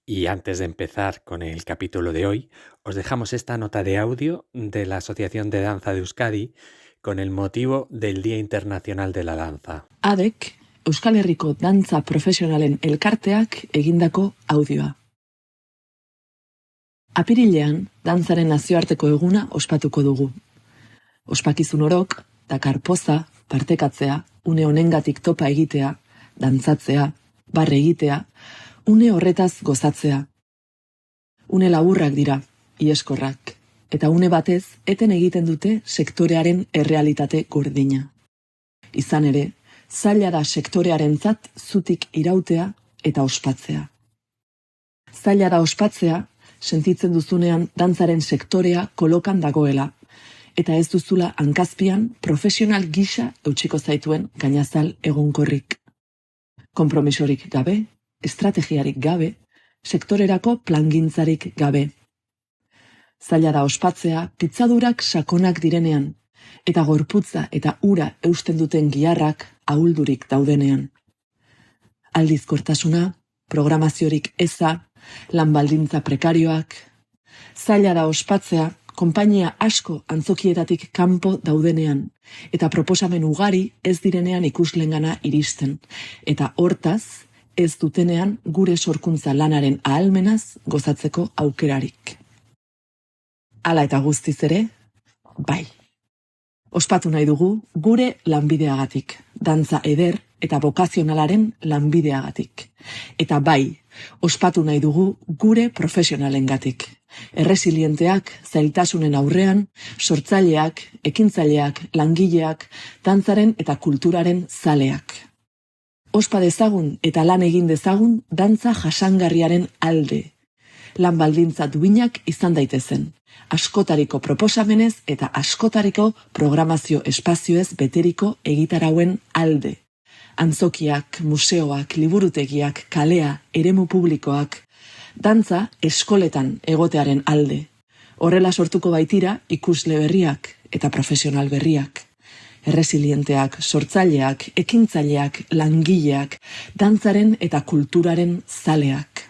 Y antes de empezar con el capítulo de hoy, os dejamos esta nota de audio de la Asociación de Danza de Euskadi con el motivo del Día Internacional de la Danza. ADEK, Euskal Herriko dantza profesionalen elkarteak egindako audioa. Apirilean, dantzaren nazioarteko eguna ospatuko dugu. Ospakizun orok, dakar poza, partekatzea, une honengatik topa egitea, dantzatzea, barre egitea, une horretaz gozatzea. Une laburrak dira, ieskorrak, eta une batez eten egiten dute sektorearen errealitate gordina. Izan ere, zaila da sektorearentzat zutik irautea eta ospatzea. Zaila da ospatzea, sentitzen duzunean dantzaren sektorea kolokan dagoela, eta ez duzula hankazpian profesional gisa eutxiko zaituen gainazal egonkorrik. Konpromisorik gabe, estrategiarik gabe, sektorerako plangintzarik gabe. Zaila da ospatzea pitzadurak sakonak direnean, eta gorputza eta ura eusten duten giharrak ahuldurik daudenean. Aldizkortasuna, programaziorik eza, lanbaldintza prekarioak. Zaila da ospatzea konpainia asko antzokietatik kanpo daudenean, eta proposamen ugari ez direnean ikuslengana iristen, eta hortaz ez dutenean gure sorkuntza lanaren ahalmenaz gozatzeko aukerarik. Hala eta guztiz ere, bai. Ospatu nahi dugu gure lanbideagatik, dantza eder eta bokazionalaren lanbideagatik. Eta bai, ospatu nahi dugu gure profesionalengatik. Erresilienteak, zailtasunen aurrean, sortzaileak, ekintzaileak, langileak, dantzaren eta kulturaren zaleak. Ospa dezagun eta lan egin dezagun dantza jasangarriaren alde. Lan baldintza duinak izan daitezen. Askotariko proposamenez eta askotariko programazio espazioez beteriko egitarauen alde. Antzokiak, museoak, liburutegiak, kalea, eremu publikoak, dantza eskoletan egotearen alde. Horrela sortuko baitira ikusle berriak eta profesional berriak. Erresilienteak, sortzaileak, ekintzaileak, langileak, dantzaren eta kulturaren zaleak.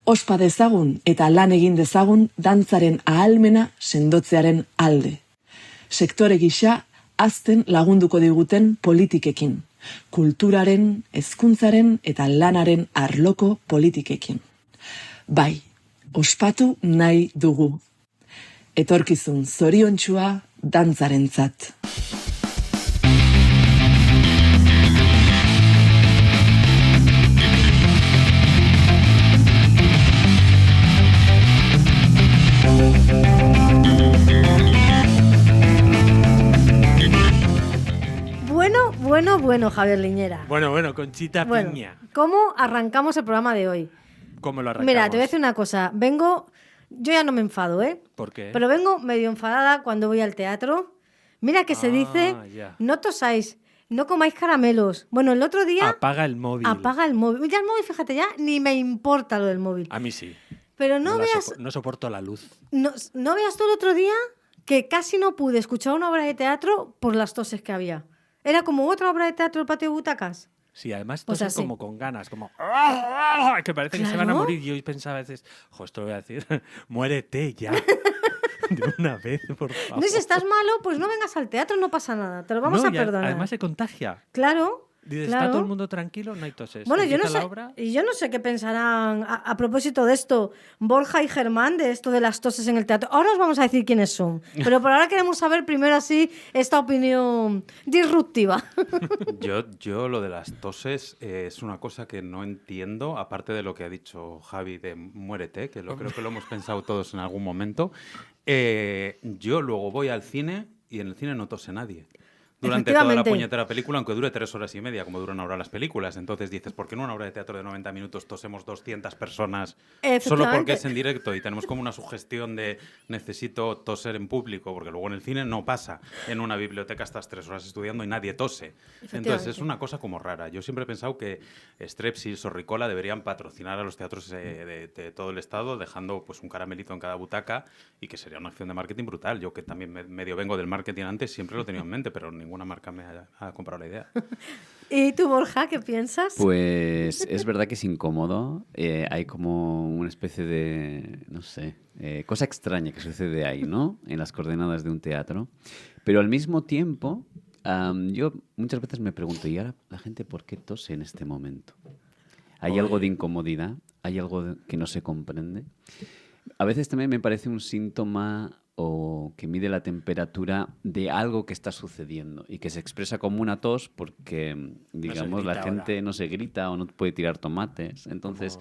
Ospa dezagun eta lan egin dezagun dantzaren ahalmena sendotzearen alde. Sektore gisa hazten lagunduko diguten politikekin, kulturaren, hezkuntzaren eta lanaren arloko politikekin. Bai, ospatu nahi dugu. Etorkizun zoriontsua dantzarentzat. Bueno, Javier Liñera. Bueno, Conchita Piña. ¿Cómo arrancamos el programa de hoy? ¿Cómo lo arrancamos? Mira, te voy a decir una cosa. Yo ya no me enfado, ¿eh? ¿Por qué? Pero vengo medio enfadada cuando voy al teatro. Mira que se dice, ya. No tosáis, no comáis caramelos. Bueno, el otro día... Apaga el móvil. Apaga el móvil. Ya el móvil, fíjate, ya ni me importa lo del móvil. A mí sí. Pero no veas... No soporto la luz. No veas tú el otro día que casi no pude escuchar una obra de teatro por las toses que había. Era como otra obra de teatro el patio de butacas. Sí, además Pues tosen así. como con ganas, como que parece que se van a morir. Y yo pensaba a veces, esto lo voy a decir, muérete ya. De una vez, por favor. No, si estás malo, pues no vengas al teatro, no pasa nada. Te lo vamos a perdonar. Además se contagia. Claro. Dices, claro. Está todo el mundo tranquilo, no hay toses. Bueno, yo no sé qué pensarán a propósito de esto Borja y Germán, de esto de las toses en el teatro. Ahora os vamos a decir quiénes son, pero por ahora queremos saber primero así esta opinión disruptiva. Yo lo de las toses es una cosa que no entiendo, aparte de lo que ha dicho Javi de muérete, que creo que lo hemos pensado todos en algún momento. Yo luego voy al cine y en el cine no tose nadie. Durante toda la puñetera película, aunque dure 3 horas y media, como duran ahora las películas. Entonces dices, ¿por qué en una obra de teatro de 90 minutos tosemos 200 personas solo porque es en directo? Y tenemos como una sugestión de necesito toser en público, porque luego en el cine no pasa. En una biblioteca estás 3 horas estudiando y nadie tose. Entonces es una cosa como rara. Yo siempre he pensado que Strepsils o Ricola deberían patrocinar a los teatros de todo el estado, dejando pues un caramelito en cada butaca, y que sería una acción de marketing brutal. Yo que también medio vengo del marketing antes, siempre lo he tenido en mente, pero ningún ninguna marca me ha comprado la idea. ¿Y tú, Borja, qué piensas? Pues es verdad que es incómodo. Hay como una especie de, no sé, cosa extraña que sucede ahí, ¿no? En las coordenadas de un teatro. Pero al mismo tiempo, yo muchas veces me pregunto, ¿y ahora la gente por qué tose en este momento? ¿Hay algo de incomodidad? ¿Hay algo que no se comprende? A veces también me parece un síntoma o que mide la temperatura de algo que está sucediendo y que se expresa como una tos porque, digamos, la grita gente ahora. no se grita o no puede tirar tomates. Entonces,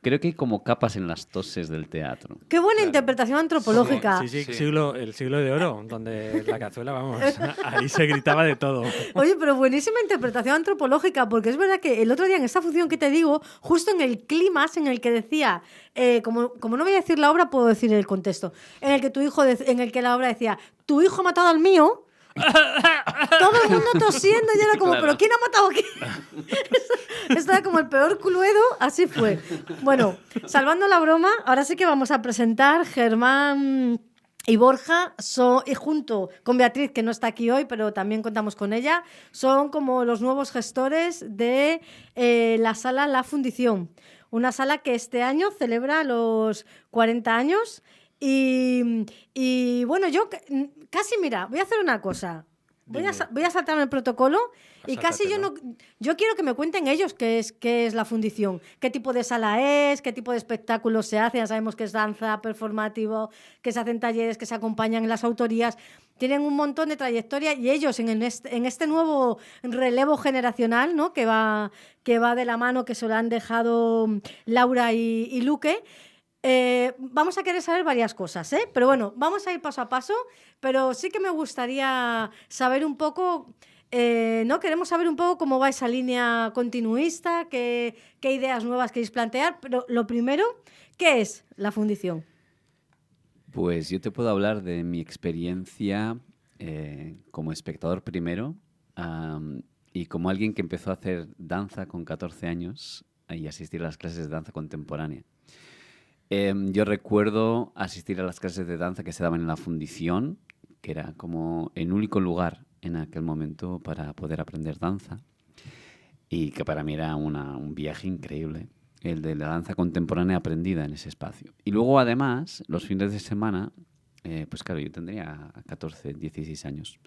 creo que hay como capas en las toses del teatro. Qué buena interpretación antropológica. Sí, Sí. el siglo de oro, donde la cazuela, vamos, ahí se gritaba de todo. Oye, pero buenísima interpretación antropológica, porque es verdad que el otro día en esta función que te digo, justo en el clímax en el que decía, como no voy a decir la obra, puedo decir el contexto, en el que en el que la obra decía, tu hijo ha matado al mío. Todo el mundo tosiendo y era como, Claro. ¿pero quién ha matado a quién? Esto era como el peor Cluedo, así fue. Bueno, salvando la broma, ahora sí que vamos a presentar Germán y Borja, y junto con Beatriz, que no está aquí hoy, pero también contamos con ella, son como los nuevos gestores de la sala La Fundición, una sala que este año celebra los 40 años. Y bueno, yo casi, mira, voy a hacer una cosa. Voy a saltarme el protocolo y casi yo quiero que me cuenten ellos qué es la fundición, qué tipo de sala es, qué tipo de espectáculos se hacen. Ya sabemos que es danza, performativo, que se hacen talleres, que se acompañan en las autorías. Tienen un montón de trayectoria y ellos en este nuevo relevo generacional, ¿no? que va de la mano, que se lo han dejado Laura y Luque. Vamos a querer saber varias cosas, ¿eh? Pero bueno, vamos a ir paso a paso, pero sí que me gustaría saber un poco, ¿no? Queremos saber un poco cómo va esa línea continuista, qué ideas nuevas queréis plantear, pero lo primero, ¿qué es la fundición? Pues yo te puedo hablar de mi experiencia como espectador primero y como alguien que empezó a hacer danza con 14 años y asistir a las clases de danza contemporánea. Yo recuerdo asistir a las clases de danza que se daban en la fundición, que era como el único lugar en aquel momento para poder aprender danza y que para mí era un viaje increíble, el de la danza contemporánea aprendida en ese espacio. Y luego además, los fines de semana, pues claro, yo tendría 14, 16 años,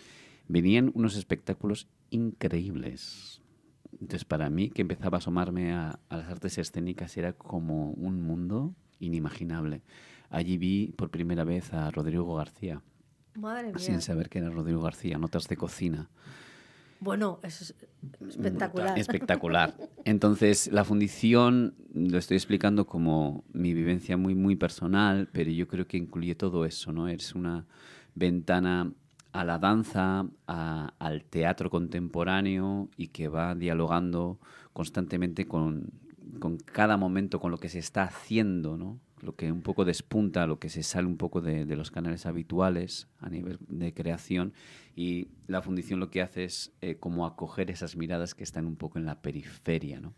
venían unos espectáculos increíbles. Entonces para mí, que empezaba a asomarme a las artes escénicas, era como un mundo inimaginable. Allí vi por primera vez a Rodrigo García, Madre mía. sin saber que era Rodrigo García, notas de cocina. Bueno, eso es espectacular. Espectacular. Entonces, la fundición lo estoy explicando como mi vivencia muy, muy personal, pero yo creo que incluye todo eso, ¿no? Es una ventana a la danza, al teatro contemporáneo y que va dialogando constantemente con cada momento, con lo que se está haciendo, ¿no? Lo que un poco despunta, lo que se sale un poco de los canales habituales a nivel de creación, y la fundición lo que hace es como acoger esas miradas que están un poco en la periferia, ¿no?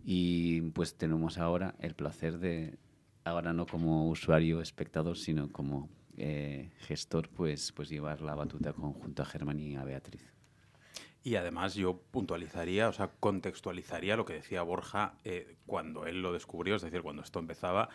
Y pues tenemos ahora el placer de, ahora no como usuario espectador, sino como gestor, pues llevar la batuta junto a Germán y a Beatriz. Y además yo puntualizaría, o sea, contextualizaría lo que decía Borja cuando él lo descubrió, es decir, cuando esto empezaba.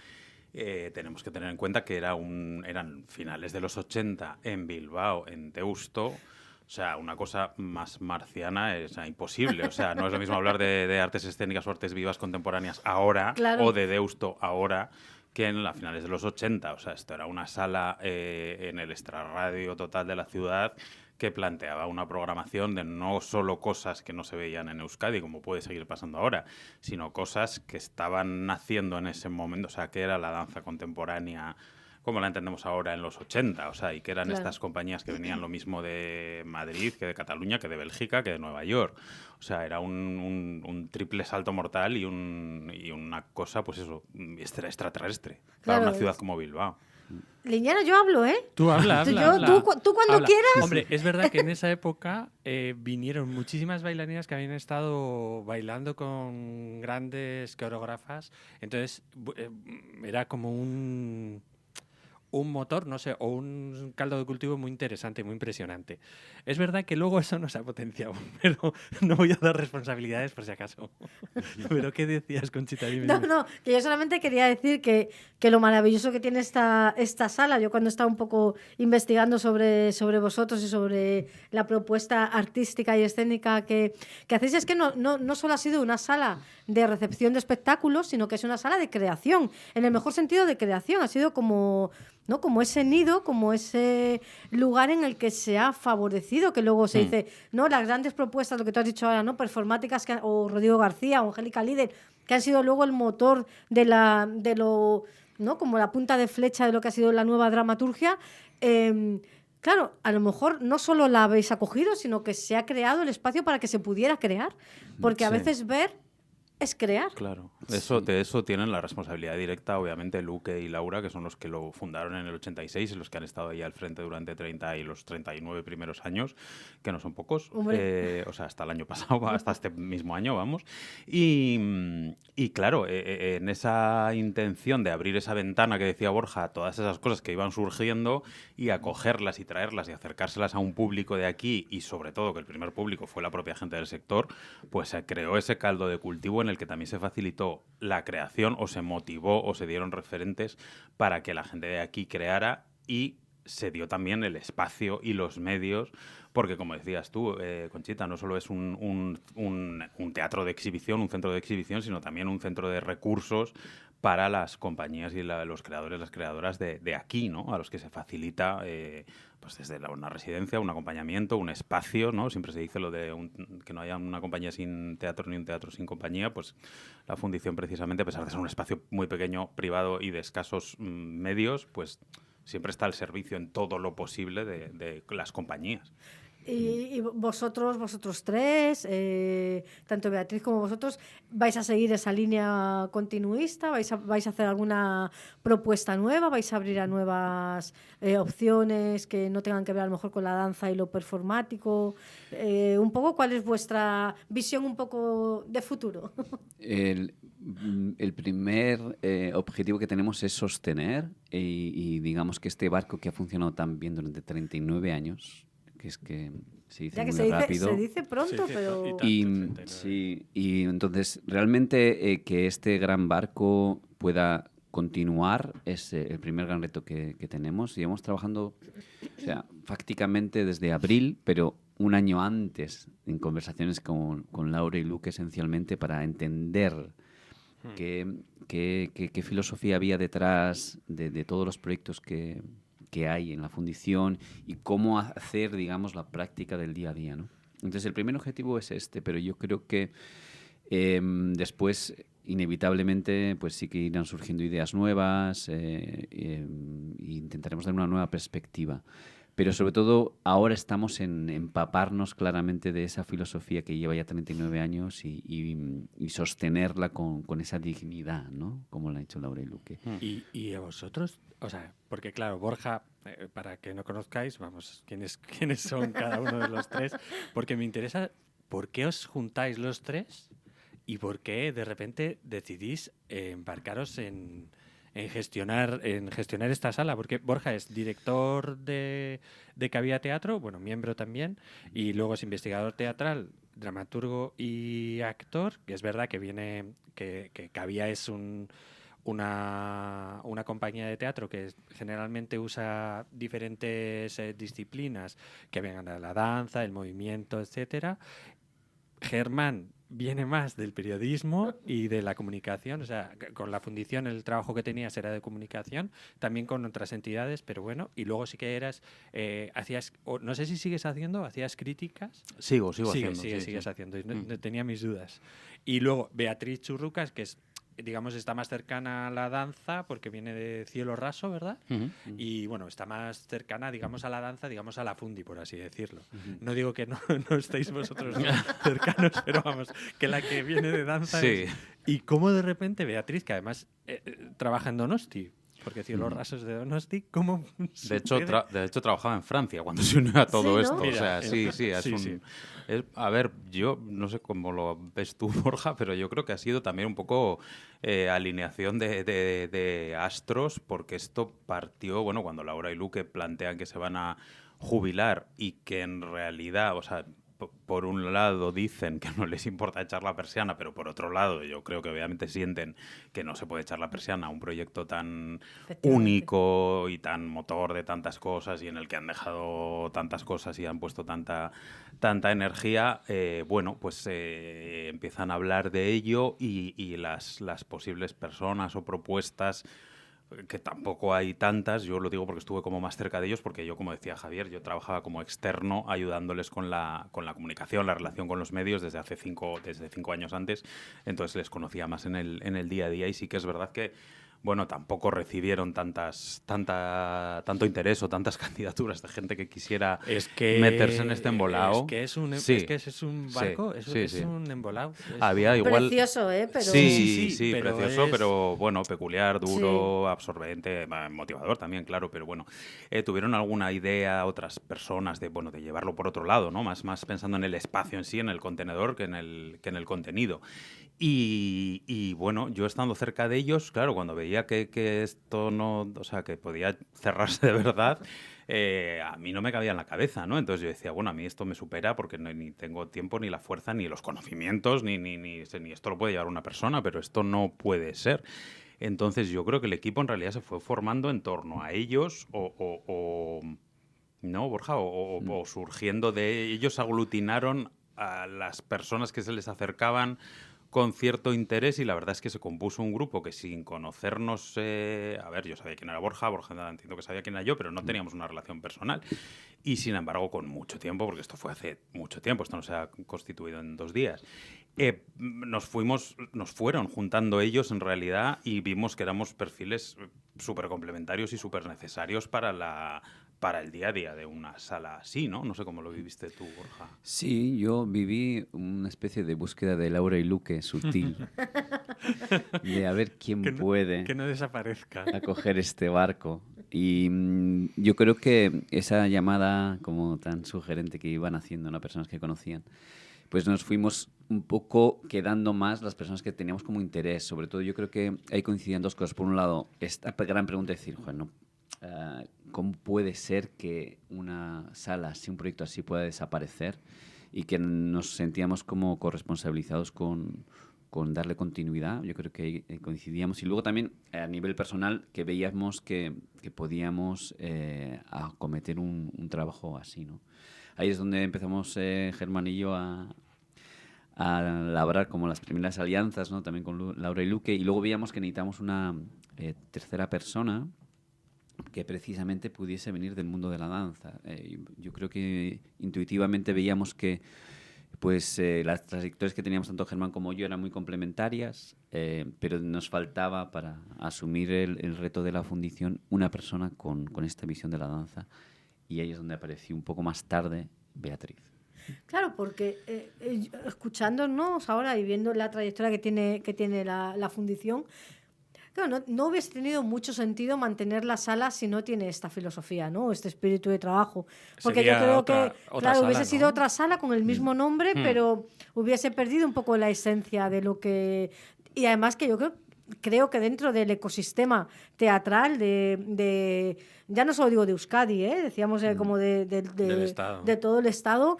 Tenemos que tener en cuenta que eran finales de los 80 en Bilbao, en Deusto. O sea, una cosa más marciana es imposible. O sea, no es lo mismo hablar de artes escénicas o artes vivas contemporáneas ahora, Claro. o de Deusto ahora, que en las finales de los 80. O sea, esto era una sala en el extrarradio total de la ciudad que planteaba una programación de no solo cosas que no se veían en Euskadi, como puede seguir pasando ahora, sino cosas que estaban naciendo en ese momento, o sea, que era la danza contemporánea como la entendemos ahora en los 80, o sea, y que eran Claro. estas compañías que venían lo mismo de Madrid, que de Cataluña, que de Bélgica, que de Nueva York. O sea, era un triple salto mortal y una cosa, pues eso, extraterrestre, para Claro, una ciudad como Bilbao. Liñana, yo hablo, ¿eh? Tú habla, Tú, habla. tú cuando Habla. quieras. Hombre, es verdad que en esa época vinieron muchísimas bailarinas que habían estado bailando con grandes coreógrafas. Entonces, era como un un motor, no sé, o un caldo de cultivo muy interesante, muy impresionante. Es verdad que luego eso no se ha potenciado, pero no voy a dar responsabilidades por si acaso. ¿Pero qué decías, Conchita? Dime, No, dime. no, que yo solamente quería decir que lo maravilloso que tiene esta sala, yo cuando estaba un poco investigando sobre vosotros y sobre la propuesta artística y escénica que hacéis, es que no solo ha sido una sala de recepción de espectáculos, sino que es una sala de creación, en el mejor sentido de creación. Ha sido como, ¿no?, como ese nido, como ese lugar en el que se ha favorecido, que luego se dice, ¿no?, las grandes propuestas, lo que tú has dicho ahora, ¿no?, performáticas, o Rodrigo García o Angélica Líder, que han sido luego el motor de lo, ¿no?, como la punta de flecha de lo que ha sido la nueva dramaturgia. Claro, a lo mejor no solo la habéis acogido, sino que se ha creado el espacio para que se pudiera crear, porque a Sí. veces ver es crear. Claro, de eso tienen la responsabilidad directa, obviamente, Luque y Laura, que son los que lo fundaron en el 86 y los que han estado ahí al frente durante 30 y los 39 primeros años, que no son pocos, o sea, hasta el año pasado, hasta este mismo año, vamos. Y claro, en esa intención de abrir esa ventana que decía Borja, todas esas cosas que iban surgiendo y acogerlas y traerlas y acercárselas a un público de aquí, y sobre todo que el primer público fue la propia gente del sector, pues se creó ese caldo de cultivo en el que también se facilitó la creación, o se motivó o se dieron referentes para que la gente de aquí creara, y se dio también el espacio y los medios, porque como decías tú, Conchita, no solo es un teatro de exhibición, un centro de exhibición, sino también un centro de recursos para las compañías y los creadores, las creadoras de aquí, ¿no? A los que se facilita pues desde una residencia, un acompañamiento, un espacio, ¿no? Siempre se dice lo de que no haya una compañía sin teatro ni un teatro sin compañía. Pues la fundición, precisamente, a pesar de ser un espacio muy pequeño, privado y de escasos medios, pues siempre está al servicio en todo lo posible de las compañías. Y vosotros tres, tanto Beatriz como vosotros, ¿vais a seguir esa línea continuista? ¿Vais a hacer alguna propuesta nueva? ¿Vais a abrir a nuevas opciones que no tengan que ver a lo mejor con la danza y lo performático? Un poco, ¿cuál es vuestra visión un poco de futuro? El primer objetivo que tenemos es sostener y digamos que este barco que ha funcionado tan bien durante 39 años, que es que se dice Ya que muy rápido. se dice pronto, Sí, pero... Y entonces realmente que este gran barco pueda continuar es el primer gran reto que tenemos. Llevamos trabajando, o sea, prácticamente desde abril, pero un año antes, en conversaciones con Laura y Luque, esencialmente para entender qué filosofía había detrás de todos los proyectos que hay en la fundición y cómo hacer, digamos, la práctica del día a día, ¿no? Entonces, el primer objetivo es este, pero yo creo que después, inevitablemente, pues sí que irán surgiendo ideas nuevas e intentaremos dar una nueva perspectiva. Pero sobre todo ahora estamos en empaparnos claramente de esa filosofía que lleva ya 39 años y sostenerla con esa dignidad, ¿no? Como lo ha dicho Laura y Luque. ¿Y a vosotros? O sea, porque claro, Borja, para que no conozcáis, vamos, quiénes son cada uno de los tres, porque me interesa por qué os juntáis los tres y por qué de repente decidís embarcaros en gestionar esta sala, porque Borja es director de Cabía Teatro, bueno, miembro también, y luego es investigador teatral, dramaturgo y actor, que es verdad que viene, que Cabía es una compañía de teatro que generalmente usa diferentes disciplinas que vengan a la danza, el movimiento, etcétera. Germán viene más del periodismo y de la comunicación, o sea, con la fundición el trabajo que tenías era de comunicación, también con otras entidades, pero bueno, y luego sí que eras, hacías, no sé si sigues haciendo, hacías críticas. Sigo haciendo. Sigues haciendo, tenía mis dudas. Y luego Beatriz Churrucas, que es, digamos, está más cercana a la danza porque viene de Cielo Raso, ¿verdad? Y bueno, está más cercana, digamos, a la danza, digamos, a la fundi, por así decirlo. No digo que no estéis vosotros cercanos, pero vamos, que la que viene de danza es... ¿Y cómo de repente Beatriz, que además trabaja en Donosti? Porque Cielos Rasos de Donosti, ¿cómo De hecho, sucede? de hecho, trabajaba en Francia cuando se unió a todo Sí, ¿no? esto. Mira, o sea, sí, es sí, un... sí. a ver, yo no sé cómo lo ves tú, Borja, pero yo creo que ha sido también un poco alineación de astros, porque esto partió, bueno, cuando Laura y Luque plantean que se van a jubilar y que en realidad, o sea, por un lado dicen que no les importa echar la persiana, pero por otro lado yo creo que obviamente sienten que no se puede echar la persiana a un proyecto tan Efectivamente. único y tan motor de tantas cosas y en el que han dejado tantas cosas y han puesto tanta energía, bueno, pues empiezan a hablar de ello y las posibles personas o propuestas, que tampoco hay tantas, yo lo digo porque estuve como más cerca de ellos, porque yo, como decía Javier, yo trabajaba como externo ayudándoles con la comunicación, la relación con los medios desde 5 años antes, entonces les conocía más en el día a día y sí que es verdad que, bueno, tampoco recibieron tanto interés o tantas candidaturas de gente que quisiera meterse en este embolado. Es que es un, Sí, es que es un barco, sí, es sí. un embolado. Había igual... Precioso, pero... Sí, sí, pero precioso, es- pero bueno, peculiar, duro, absorbente, motivador también, claro, pero bueno, ¿tuvieron alguna idea otras personas de, bueno, de llevarlo por otro lado, ¿no? Más pensando en el espacio en sí, en el contenedor, que en el contenido. Y bueno, yo estando cerca de ellos, claro, cuando veía que esto no, o sea, que podía cerrarse de verdad, a mí no me cabía en la cabeza, ¿no? Entonces yo decía, bueno, a mí esto me supera porque ni tengo tiempo, ni la fuerza, ni los conocimientos, ni esto lo puede llevar una persona, pero esto no puede ser. Entonces yo creo que el equipo en realidad se fue formando en torno a ellos ¿no, Borja? O surgiendo de ellos, aglutinaron a las personas que se les acercaban con cierto interés y la verdad es que se compuso un grupo que sin conocernos, a ver, yo sabía quién era Borja entiendo que sabía quién era yo, pero no teníamos una relación personal. Y sin embargo, con mucho tiempo, porque esto fue hace mucho tiempo, esto no se ha constituido en 2 días, nos fueron juntando ellos en realidad y vimos que éramos perfiles súper complementarios y súper necesarios para el día a día de una sala así, ¿no? No sé cómo lo viviste tú, Borja. Sí, yo viví una especie de búsqueda de Laura y Luque sutil, de a ver quién puede que no desaparezca. acoger este barco. Y yo creo que esa llamada como tan sugerente que iban haciendo, ¿no?, personas que conocían, pues nos fuimos un poco quedando más las personas que teníamos como interés. Sobre todo yo creo que ahí coincidían 2 cosas. Por un lado, esta gran pregunta de decir, joder, no, ¿cómo puede ser que una sala así, un proyecto así pueda desaparecer? Y que nos sentíamos como corresponsabilizados con darle continuidad. Yo creo que coincidíamos. Y luego también a nivel personal que veíamos que podíamos acometer un trabajo así, ¿no? Ahí es donde empezamos Germán y yo a labrar como las primeras alianzas, ¿no? También con Laura y Luque. Y luego veíamos que necesitamos una tercera persona que precisamente pudiese venir del mundo de la danza. Yo creo que intuitivamente veíamos que pues las trayectorias que teníamos tanto Germán como yo eran muy complementarias, pero nos faltaba para asumir el reto de la fundición una persona con esta visión de la danza, y ahí es donde apareció un poco más tarde Beatriz. Claro, porque escuchándonos ahora y viendo la trayectoria que tiene la fundición, claro, no hubiese tenido mucho sentido mantener la sala si no tiene esta filosofía, ¿no? Este espíritu de trabajo. Porque Sería yo creo otra que, sala, claro, hubiese ¿no? sido otra sala con el mismo nombre, pero hubiese perdido un poco la esencia de lo que... Y además que yo creo que dentro del ecosistema teatral ya no solo digo de Euskadi, decíamos como Del Estado. de todo el Estado,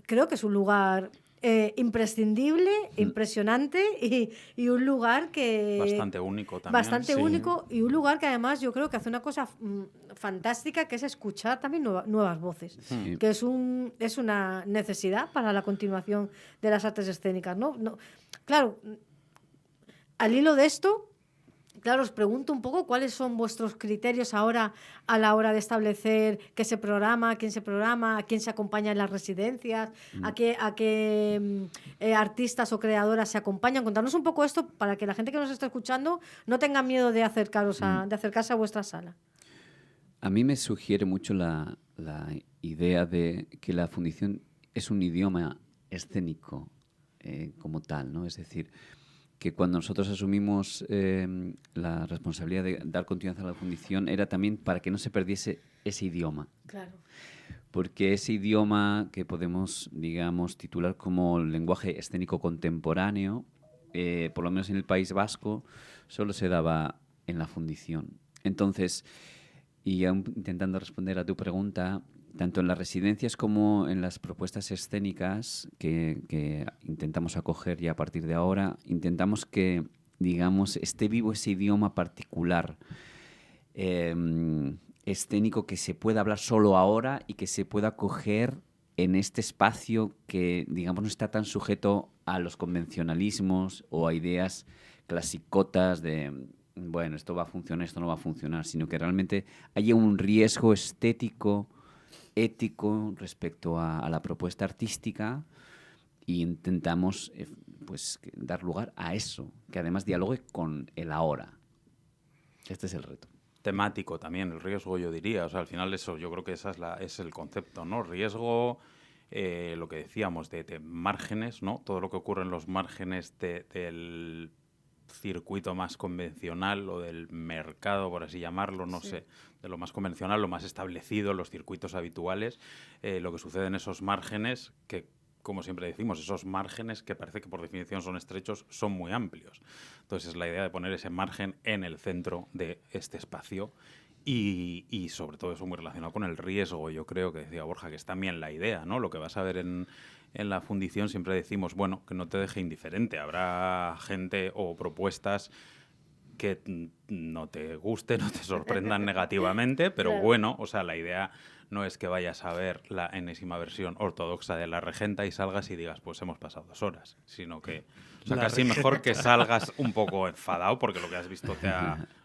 creo que es un lugar imprescindible, impresionante y un lugar que... Bastante único también. Bastante sí. único y un lugar que además yo creo que hace una cosa fantástica, que es escuchar también nuevas voces, Sí. que es una necesidad para la continuación de las artes escénicas, ¿no? Claro, al hilo de esto, claro, os pregunto un poco cuáles son vuestros criterios ahora a la hora de establecer qué se programa, quién se programa, a quién se acompaña en las residencias, a qué artistas o creadoras se acompañan. Contarnos un poco esto para que la gente que nos está escuchando no tenga miedo de acercarse a vuestra sala. A mí me sugiere mucho la idea de que la fundición es un idioma escénico como tal, ¿no? Es decir, que cuando nosotros asumimos la responsabilidad de dar continuidad a la fundición era también para que no se perdiese ese idioma. Claro. Porque ese idioma que podemos, digamos, titular como lenguaje escénico contemporáneo, por lo menos en el País Vasco, solo se daba en la fundición. Entonces, y aún intentando responder a tu pregunta, tanto en las residencias como en las propuestas escénicas que intentamos acoger ya a partir de ahora, intentamos que, digamos, esté vivo ese idioma particular escénico que se pueda hablar solo ahora y que se pueda acoger en este espacio que, digamos, no está tan sujeto a los convencionalismos o a ideas clasicotas de, bueno, esto va a funcionar, esto no va a funcionar, sino que realmente haya un riesgo estético, ético respecto a la propuesta artística y intentamos pues, dar lugar a eso, que además dialogue con el ahora. Este es el reto. Temático también, el riesgo, yo diría. O sea, al final eso, yo creo que esa es el concepto, ¿no? Riesgo, lo que decíamos, de márgenes, ¿no? Todo lo que ocurre en los márgenes del circuito más convencional o del mercado, por así llamarlo, no sé, de lo más convencional, lo más establecido, los circuitos habituales, lo que sucede en esos márgenes que, como siempre decimos, esos márgenes que parece que por definición son estrechos, son muy amplios. Entonces es la idea de poner ese margen en el centro de este espacio y sobre todo eso muy relacionado con el riesgo, yo creo que decía Borja, que es también la idea, ¿no? Lo que vas a ver en la fundición siempre decimos, bueno, que no te deje indiferente. Habrá gente o propuestas que no te gusten o te sorprendan negativamente, pero Claro. bueno, o sea, la idea no es que vayas a ver la enésima versión ortodoxa de La Regenta y salgas y digas, pues hemos pasado 2 horas, sino que, o sea, La casi mejor que salgas un poco enfadado porque lo que has visto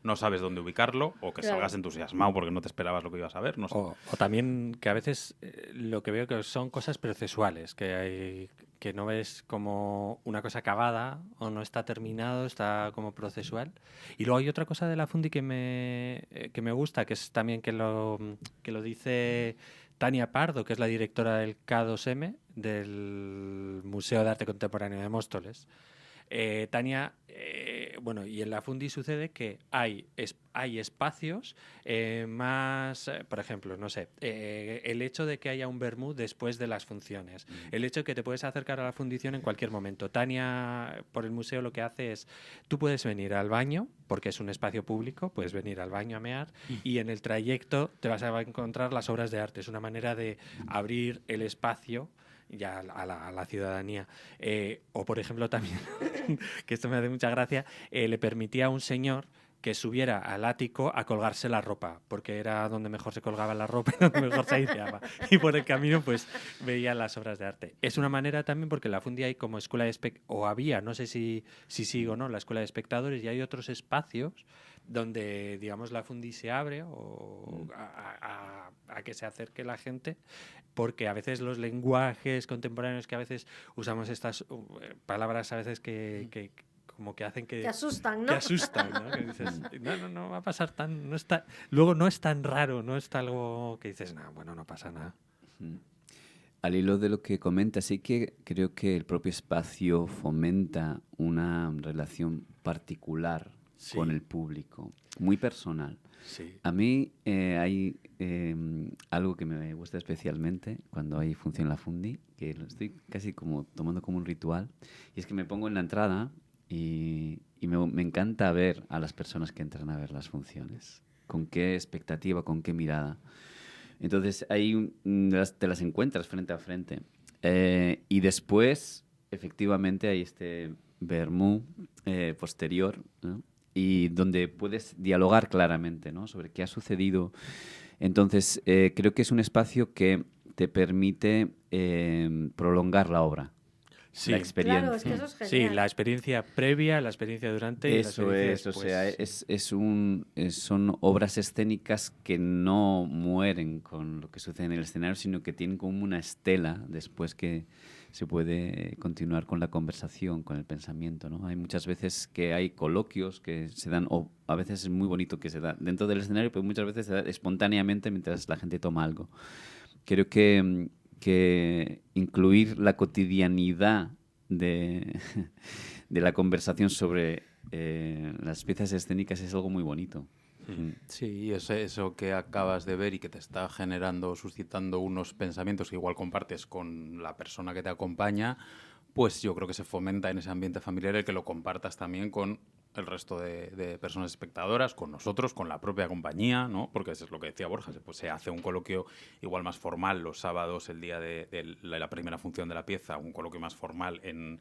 no sabes dónde ubicarlo, o que Claro. salgas entusiasmado porque no te esperabas lo que ibas a ver, no sé. O también que a veces lo que veo que son cosas procesuales, que no ves como una cosa acabada o no está terminado, está como procesual. Y luego hay otra cosa de la Fundi que me gusta, que es también que lo dice Tania Pardo, que es la directora del K2M, del Museo de Arte Contemporáneo de Móstoles. Tania, bueno, y en la Fundi sucede que hay espacios más, por ejemplo, no sé, el hecho de que haya un vermú después de las funciones, el hecho de que te puedes acercar a la fundición en cualquier momento. Tania, por el museo, lo que hace es, tú puedes venir al baño, porque es un espacio público, puedes venir al baño a mear, y en el trayecto te vas a encontrar las obras de arte. Es una manera de abrir el espacio ya a la ciudadanía. O, por ejemplo, también, que esto me hace mucha gracia, le permitía a un señor que subiera al ático a colgarse la ropa, porque era donde mejor se colgaba la ropa y donde mejor se aireaba. Y por el camino, pues, veía las obras de arte. Es una manera también, porque en la Fundi hay como escuela de o había, no sé si sigo o no, la escuela de espectadores, y hay otros espacios donde, digamos, la Fundi se abre o a que se acerque la gente, porque a veces los lenguajes contemporáneos que a veces usamos estas palabras a veces que como que hacen que asustan, ¿no? Que asustan, ¿no? Que dices, no va a pasar tan, no está, luego no es tan raro, no está algo que dices, no, bueno, no pasa nada. Al hilo de lo que comentas, sí que creo que el propio espacio fomenta una relación particular con el público, muy personal. Sí. A mí hay algo que me gusta especialmente cuando hay función en la Fundi, que lo estoy casi como tomando como un ritual, y es que me pongo en la entrada y me encanta ver a las personas que entran a ver las funciones, con qué expectativa, con qué mirada. Entonces ahí te las encuentras frente a frente. Y después, efectivamente, hay este vermú posterior, ¿no? Y donde puedes dialogar claramente, ¿no? Sobre qué ha sucedido. Entonces, creo que es un espacio que te permite prolongar la obra, Sí. la experiencia. Claro, es que eso es Sí, genial. la experiencia previa, la experiencia durante y la Eso experiencia es, o después. sea, son obras escénicas que no mueren con lo que sucede en el escenario, sino que tienen como una estela después que se puede continuar con la conversación, con el pensamiento, ¿no? Hay muchas veces que hay coloquios que se dan, o a veces es muy bonito que se da dentro del escenario, pero muchas veces se da espontáneamente mientras la gente toma algo. Creo que incluir la cotidianidad de la conversación sobre las piezas escénicas es algo muy bonito. Sí, y eso que acabas de ver y que te está generando, suscitando unos pensamientos que igual compartes con la persona que te acompaña, pues yo creo que se fomenta en ese ambiente familiar el que lo compartas también con el resto de personas espectadoras, con nosotros, con la propia compañía, ¿no? Porque eso es lo que decía Borja, se hace un coloquio igual más formal los sábados, el día de la primera función de la pieza, un coloquio más formal en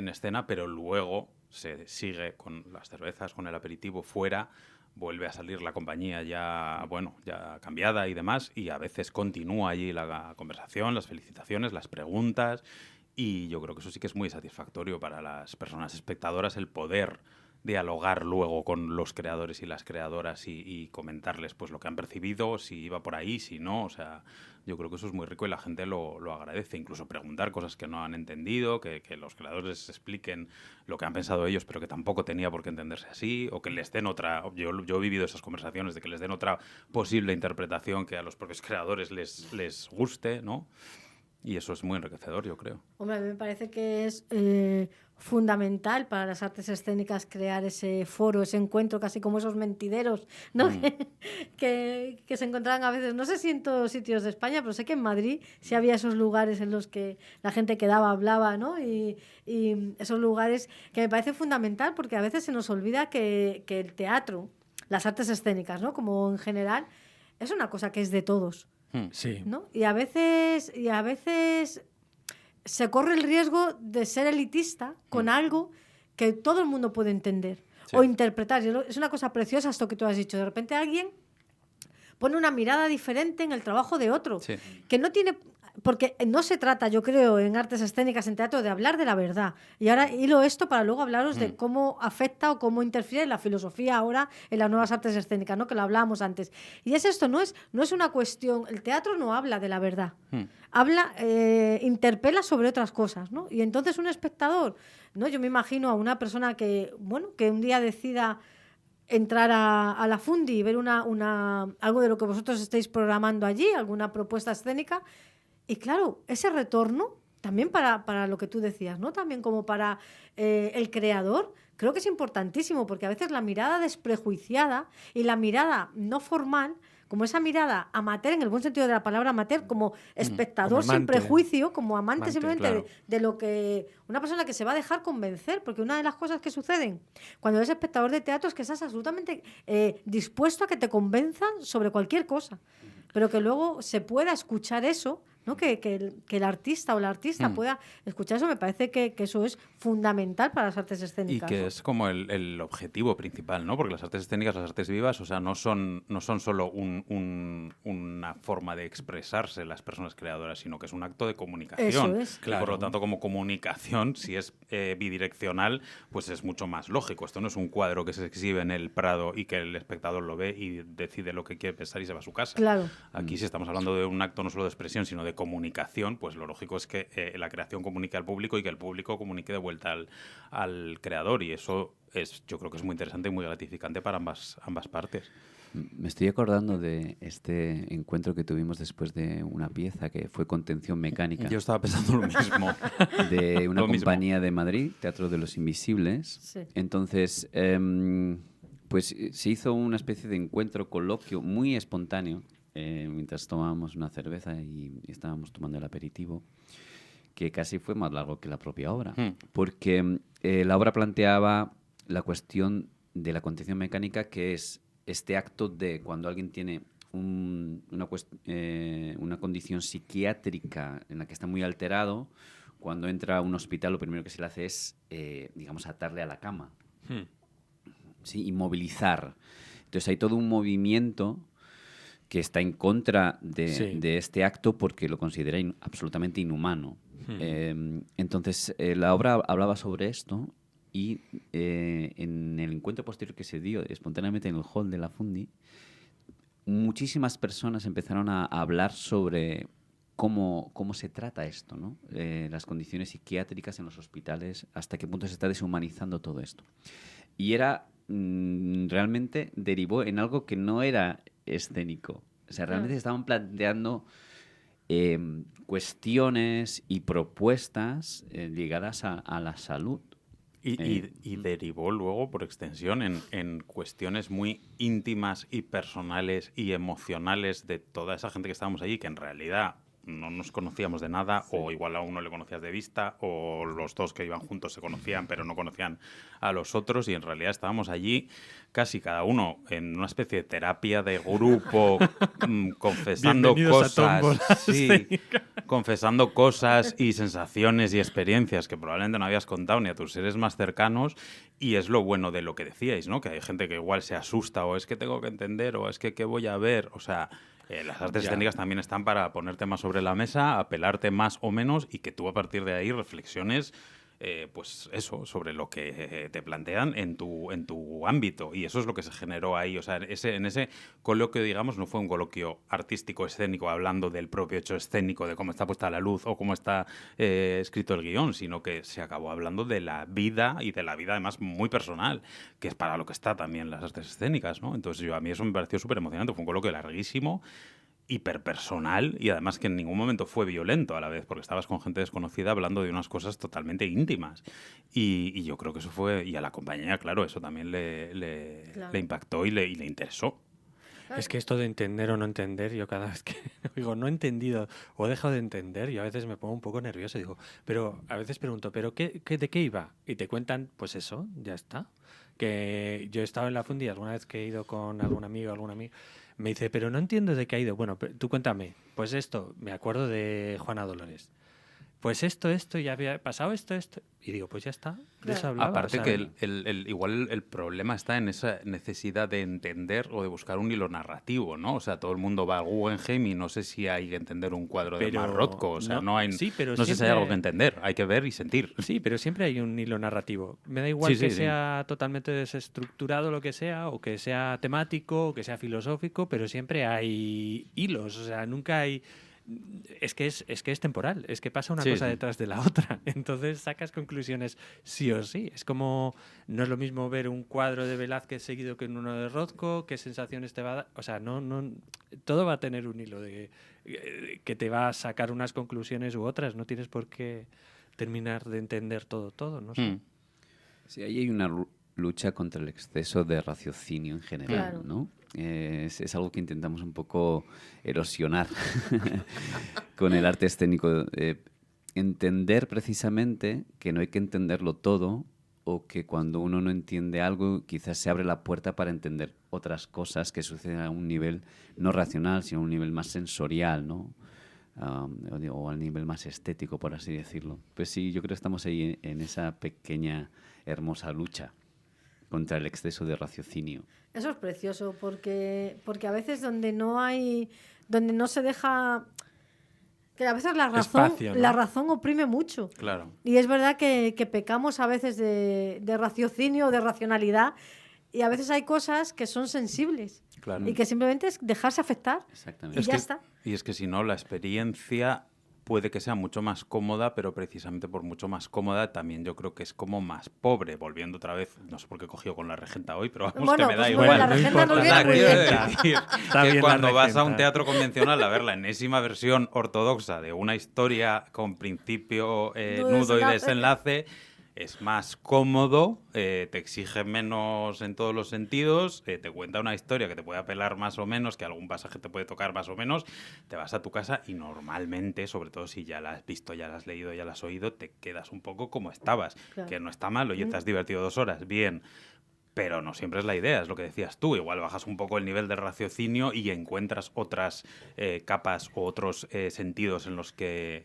escena, pero luego se sigue con las cervezas, con el aperitivo fuera, vuelve a salir la compañía ya, bueno, ya cambiada y demás, y a veces continúa allí la conversación, las felicitaciones, las preguntas, y yo creo que eso sí que es muy satisfactorio para las personas espectadoras, el poder dialogar luego con los creadores y las creadoras y comentarles pues lo que han percibido, si iba por ahí, si no, o sea, yo creo que eso es muy rico y la gente lo agradece, incluso preguntar cosas que no han entendido, que los creadores expliquen lo que han pensado ellos, pero que tampoco tenía por qué entenderse así, o que les den otra, yo he vivido esas conversaciones de que les den otra posible interpretación que a los propios creadores les guste, ¿no? Y eso es muy enriquecedor, yo creo. Hombre, a mí me parece que es fundamental para las artes escénicas crear ese foro, ese encuentro, casi como esos mentideros, ¿no? Que se encontraban a veces, no sé si en todos sitios de España, pero sé que en Madrid sí había esos lugares en los que la gente quedaba, hablaba, ¿no? Y esos lugares que me parece fundamental porque a veces se nos olvida que el teatro, las artes escénicas, ¿no? Como en general, es una cosa que es de todos. Sí. ¿No? Y a veces se corre el riesgo de ser elitista con algo que todo el mundo puede entender o interpretar. Es una cosa preciosa esto que tú has dicho. De repente alguien pone una mirada diferente en el trabajo de otro, que no tiene... Porque no se trata, yo creo, en artes escénicas, en teatro, de hablar de la verdad. Y ahora hilo esto para luego hablaros de cómo afecta o cómo interfiere la filosofía ahora en las nuevas artes escénicas, ¿no? Que lo hablábamos antes. Y es esto, no es una cuestión... El teatro no habla de la verdad. Interpela sobre otras cosas, ¿no? Y entonces un espectador, ¿no? Yo me imagino a una persona que un día decida entrar a la Fundi y ver algo de lo que vosotros estáis programando allí, alguna propuesta escénica. Y claro, ese retorno, también para lo que tú decías, ¿no? También como para el creador, creo que es importantísimo, porque a veces la mirada desprejuiciada y la mirada no formal, como esa mirada amateur, en el buen sentido de la palabra amateur, como espectador como sin prejuicio, como amante simplemente claro. de lo que... Una persona que se va a dejar convencer, porque una de las cosas que suceden cuando eres espectador de teatro es que estás absolutamente dispuesto a que te convenzan sobre cualquier cosa, pero que luego se pueda escuchar eso, ¿no? Que el artista o la artista pueda escuchar eso, me parece que eso es fundamental para las artes escénicas. Y que es como el objetivo principal, ¿no? Porque las artes escénicas, las artes vivas, o sea, no son solo una forma de expresarse las personas creadoras, sino que es un acto de comunicación. Eso es. Claro. Y por lo tanto, como comunicación, si es bidireccional, pues es mucho más lógico. Esto no es un cuadro que se exhibe en el Prado y que el espectador lo ve y decide lo que quiere pensar y se va a su casa. Claro. Aquí, si estamos hablando de un acto no solo de expresión, sino de comunicación, pues lo lógico es que la creación comunique al público y que el público comunique de vuelta al creador, y eso yo creo que es muy interesante y muy gratificante para ambas partes. Me estoy acordando de este encuentro que tuvimos después de una pieza que fue Contención Mecánica. Yo estaba pensando lo mismo. De una compañía de Madrid, Teatro de los Invisibles. Sí. Entonces, pues se hizo una especie de encuentro, coloquio muy espontáneo, mientras tomábamos una cerveza y estábamos tomando el aperitivo, que casi fue más largo que la propia obra, porque la obra planteaba la cuestión de la contención mecánica, que es este acto de cuando alguien tiene una condición psiquiátrica en la que está muy alterado, cuando entra a un hospital lo primero que se le hace es, digamos, atarle a la cama, ¿sí? Inmovilizar. Entonces hay todo un movimiento que está en contra de este acto porque lo considera absolutamente inhumano. Entonces, la obra hablaba sobre esto y en el encuentro posterior que se dio espontáneamente en el hall de la Fundi, muchísimas personas empezaron a hablar sobre cómo se trata esto, ¿no? Las condiciones psiquiátricas en los hospitales, hasta qué punto se está deshumanizando todo esto. Y realmente derivó en algo que no era escénico. O sea, realmente se estaban planteando cuestiones y propuestas ligadas a la salud. Y derivó luego, por extensión, en cuestiones muy íntimas y personales y emocionales de toda esa gente que estábamos allí, que en realidad no nos conocíamos de nada, o igual a uno le conocías de vista, o los dos que iban juntos se conocían, pero no conocían a los otros, y en realidad estábamos allí casi cada uno en una especie de terapia de grupo, confesando Bienvenidos a cosas, Tómbola sí, confesando cosas y sensaciones y experiencias que probablemente no habías contado ni a tus seres más cercanos, y es lo bueno de lo que decíais, ¿no? Que hay gente que igual se asusta, o es que tengo que entender, o es que qué voy a ver, o sea... las artes escénicas también están para ponerte más sobre la mesa, apelarte más o menos y que tú a partir de ahí reflexiones, pues eso, sobre lo que te plantean en tu ámbito. Y eso es lo que se generó ahí. O sea, en ese coloquio, digamos, no fue un coloquio artístico escénico hablando del propio hecho escénico, de cómo está puesta la luz o cómo está escrito el guión, sino que se acabó hablando de la vida y de la vida además muy personal, que es para lo que está también las artes escénicas, ¿no? Entonces a mí eso me pareció súper emocionante. Fue un coloquio larguísimo, hiperpersonal y además que en ningún momento fue violento a la vez, porque estabas con gente desconocida hablando de unas cosas totalmente íntimas. Y yo creo que eso fue... Y a la compañía, claro, eso también le impactó y le interesó. Es que esto de entender o no entender, yo cada vez que digo no he entendido o he dejado de entender, yo a veces me pongo un poco nervioso y digo, pero a veces pregunto, ¿pero de qué iba? Y te cuentan, pues eso, ya está. Que yo he estado en la Fundi alguna vez que he ido con algún amigo, me dice, pero no entiendo de qué ha ido. Bueno, tú cuéntame. Pues esto, me acuerdo de Juana Dolores. Pues esto, ya había pasado esto. Y digo, pues ya está, de eso hablaba. Aparte que igual el problema está en esa necesidad de entender o de buscar un hilo narrativo, ¿no? O sea, todo el mundo va al Guggenheim y no sé si hay que entender un cuadro de Marrotzko. O sea, no hay, sí, pero no sé si hay algo que entender. Hay que ver y sentir. Sí, pero siempre hay un hilo narrativo. Me da igual que sea totalmente desestructurado lo que sea, o que sea temático, o que sea filosófico, pero siempre hay hilos. O sea, nunca hay... Es que es temporal, es que pasa una cosa detrás de la otra. Entonces sacas conclusiones sí o sí. Es como, no es lo mismo ver un cuadro de Velázquez seguido que uno de Rothko, qué sensaciones te va a dar. O sea, no, todo va a tener un hilo de que te va a sacar unas conclusiones u otras. No tienes por qué terminar de entender todo, no sé. Sí, ahí hay una lucha contra el exceso de raciocinio en general, Claro. ¿no? Es algo que intentamos un poco erosionar con el arte escénico. Entender precisamente que no hay que entenderlo todo, o que cuando uno no entiende algo quizás se abre la puerta para entender otras cosas que suceden a un nivel no racional, sino a un nivel más sensorial, ¿no? O al nivel más estético, por así decirlo. Pues sí, yo creo que estamos ahí en esa pequeña, hermosa lucha contra el exceso de raciocinio. Eso es precioso, porque a veces donde no se deja... Que a veces la razón oprime mucho. Claro. Y es verdad que pecamos a veces de raciocinio, de racionalidad, y a veces hay cosas que son sensibles. Claro. Y que simplemente es dejarse afectar. Exactamente. Y ya está. Y es que si no, la experiencia puede que sea mucho más cómoda, pero precisamente por mucho más cómoda también yo creo que es como más pobre. Volviendo otra vez, no sé por qué he cogido con la regenta hoy, pero vamos, Bueno, que me da pues igual. bueno, la regenta nos viene muy Quiero bien. decir Está que bien cuando la vas a un regenta. teatro convencional a ver la enésima versión ortodoxa de una historia con principio, nudo y desenlace, es más cómodo, te exige menos en todos los sentidos, te cuenta una historia que te puede apelar más o menos, que algún pasaje te puede tocar más o menos, te vas a tu casa y normalmente, sobre todo si ya la has visto, ya la has leído, ya la has oído, te quedas un poco como estabas, Claro. que no está mal, oye, te has divertido 2 horas, bien. Pero no siempre es la idea, es lo que decías tú. Igual bajas un poco el nivel de raciocinio y encuentras otras capas o otros sentidos en los que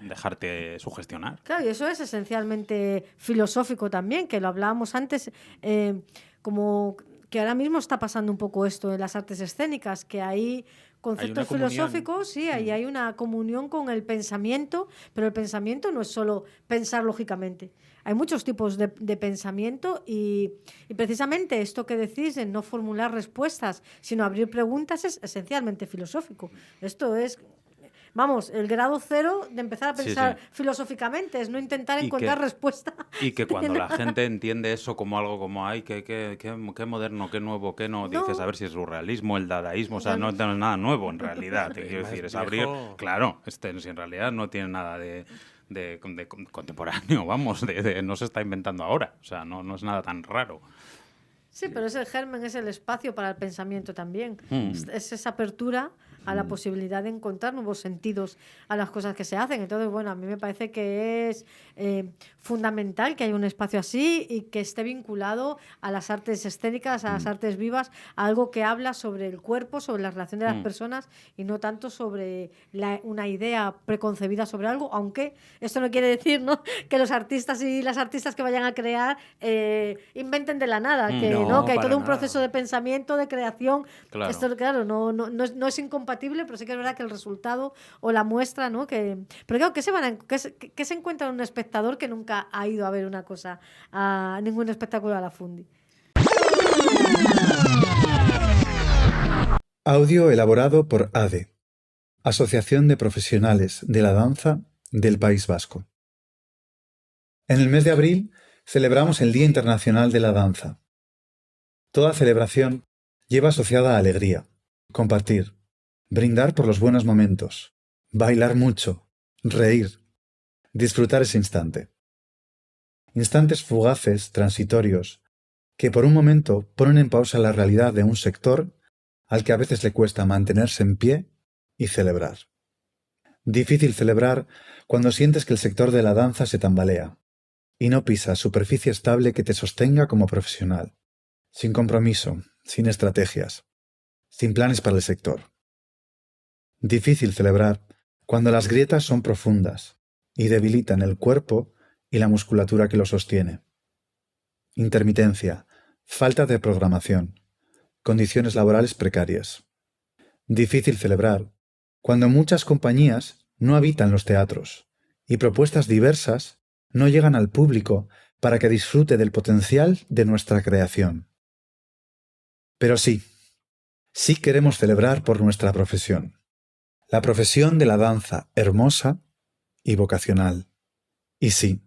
dejarte sugestionar. Claro, y eso es esencialmente filosófico también, que lo hablábamos antes, como que ahora mismo está pasando un poco esto en las artes escénicas, que hay conceptos comunión. filosóficos, sí, ahí hay una comunión con el pensamiento, pero el pensamiento no es solo pensar lógicamente. Hay muchos tipos de pensamiento y precisamente esto que decís en no formular respuestas, sino abrir preguntas es esencialmente filosófico. Esto es... Vamos, el grado 0 de empezar a pensar filosóficamente es no intentar encontrar respuesta. Y que cuando la gente entiende eso como algo como, ay, qué moderno, qué nuevo, qué no, dices, a ver si es surrealismo, el dadaísmo, o sea, no es nada nuevo en realidad, te quiero decir, es abrir, claro, si en realidad no tiene nada de contemporáneo, vamos, no se está inventando ahora. O sea, no es nada tan raro. Sí, pero es el germen, es el espacio para el pensamiento también. Es esa apertura a la posibilidad de encontrar nuevos sentidos a las cosas que se hacen. Entonces, bueno, a mí me parece que es fundamental que haya un espacio así y que esté vinculado a las artes escénicas, a las artes vivas, a algo que habla sobre el cuerpo, sobre la relación de las personas y no tanto sobre una idea preconcebida sobre algo, aunque esto no quiere decir, ¿no?, que los artistas y las artistas que vayan a crear inventen de la nada, que hay todo un proceso de pensamiento, de creación. Claro. Esto, claro, no es incompatible, pero sí que es verdad que el resultado o la muestra, ¿no? Pero claro, ¿qué se encuentra en un espectador que nunca ha ido a ver una cosa, a ningún espectáculo a la Fundi? Audio elaborado por ADE, Asociación de Profesionales de la Danza del País Vasco. En el mes de abril celebramos el Día Internacional de la Danza. Toda celebración lleva asociada alegría, compartir, brindar por los buenos momentos, bailar mucho, reír, disfrutar ese instante. Instantes fugaces, transitorios, que por un momento ponen en pausa la realidad de un sector al que a veces le cuesta mantenerse en pie y celebrar. Difícil celebrar cuando sientes que el sector de la danza se tambalea y no pisa superficie estable que te sostenga como profesional, sin compromiso, sin estrategias, sin planes para el sector. Difícil celebrar cuando las grietas son profundas y debilitan el cuerpo y la musculatura que lo sostiene. Intermitencia, falta de programación, condiciones laborales precarias. Difícil celebrar cuando muchas compañías no habitan los teatros y propuestas diversas no llegan al público para que disfrute del potencial de nuestra creación. Pero sí queremos celebrar por nuestra profesión. La profesión de la danza hermosa y vocacional. Y sí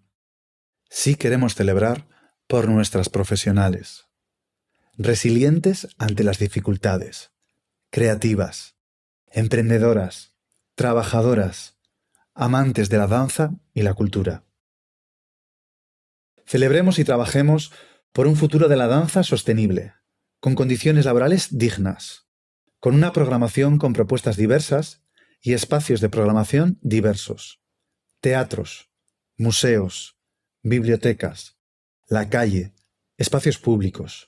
queremos celebrar por nuestras profesionales. Resilientes ante las dificultades, creativas, emprendedoras, trabajadoras, amantes de la danza y la cultura. Celebremos y trabajemos por un futuro de la danza sostenible, con condiciones laborales dignas, con una programación con propuestas diversas y espacios de programación diversos. Teatros, museos, bibliotecas, la calle, espacios públicos.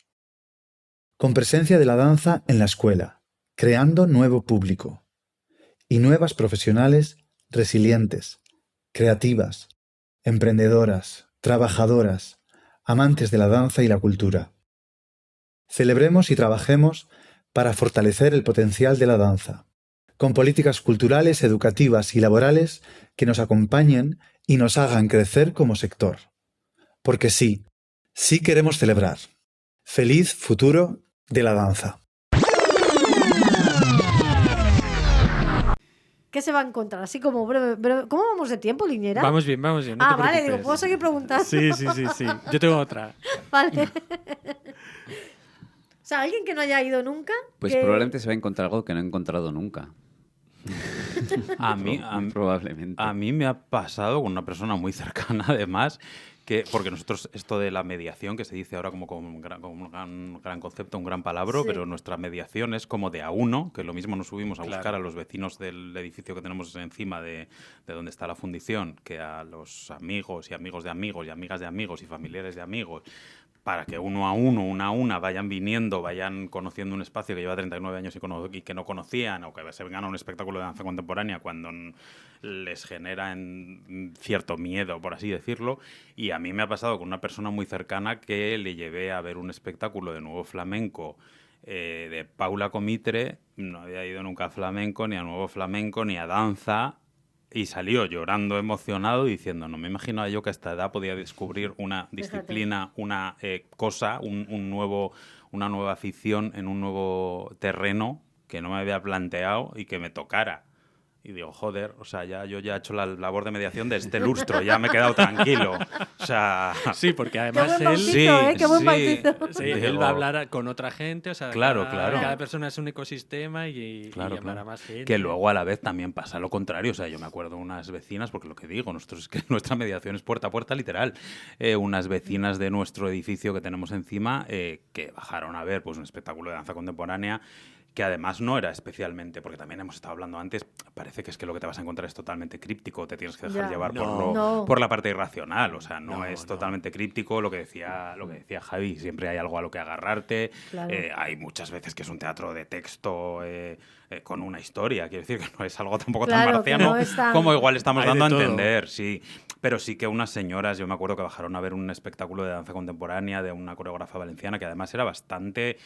Con presencia de la danza en la escuela, creando nuevo público. Y nuevas profesionales resilientes, creativas, emprendedoras, trabajadoras, amantes de la danza y la cultura. Celebremos y trabajemos para fortalecer el potencial de la danza, con políticas culturales, educativas y laborales que nos acompañen y nos hagan crecer como sector. Porque sí queremos celebrar. Feliz futuro de la danza. ¿Qué se va a encontrar? Así como breve. ¿Cómo vamos de tiempo, Liñera? Vamos bien, no te vale, preocupes. digo, ¿puedo seguir preguntando? Sí. Yo tengo otra. Vale. O sea, alguien que no haya ido nunca. Pues probablemente se va a encontrar algo que no he encontrado nunca. Probablemente. A mí me ha pasado con una persona muy cercana, además, porque nosotros esto de la mediación, que se dice ahora como un gran concepto, un gran palabra, Sí. pero nuestra mediación es como de a uno, que lo mismo nos subimos a buscar a los vecinos del edificio que tenemos encima de donde está la fundición, que a los amigos y amigos de amigos y amigas de amigos y familiares de amigos, para que uno a uno, una a una, vayan viniendo, vayan conociendo un espacio que lleva 39 años y que no conocían, o que se vengan a un espectáculo de danza contemporánea cuando les genera cierto miedo, por así decirlo. Y a mí me ha pasado con una persona muy cercana que le llevé a ver un espectáculo de nuevo flamenco de Paula Comitre. No había ido nunca a flamenco, ni a nuevo flamenco, ni a danza. Y salió llorando, emocionado, diciendo, no me imaginaba yo que a esta edad podía descubrir una disciplina, una cosa, una nueva afición en un nuevo terreno que no me había planteado y que me tocara. Y digo, joder, o sea, yo ya he hecho la labor de mediación de este lustro, ya me he quedado tranquilo. O sea... Sí, porque Qué además buen él... bautizo, Sí, qué buen sí. bautizo. Sí, Digo, él va a hablar con otra gente, o sea, Claro, cada, claro. cada persona es un ecosistema y llamará más gente. Que luego a la vez también pasa lo contrario. O sea, yo me acuerdo de unas vecinas, porque lo que digo, nosotros es que nuestra mediación es puerta a puerta, literal. Unas vecinas de nuestro edificio que tenemos encima que bajaron a ver pues un espectáculo de danza contemporánea que además no era especialmente, porque también hemos estado hablando antes, parece que es que lo que te vas a encontrar es totalmente críptico, te tienes que dejar Ya. llevar No. por la parte irracional, o sea, no, No, es no. totalmente críptico lo que decía Javi, siempre hay algo a lo que agarrarte, Claro. hay muchas veces que es un teatro de texto con una historia, quiero decir que no es algo tampoco Claro, tan que marciano no es tan- como igual estamos Hay de dando a todo. entender, sí, pero sí que unas señoras, yo me acuerdo que bajaron a ver un espectáculo de danza contemporánea de una coreógrafa valenciana que además era bastante...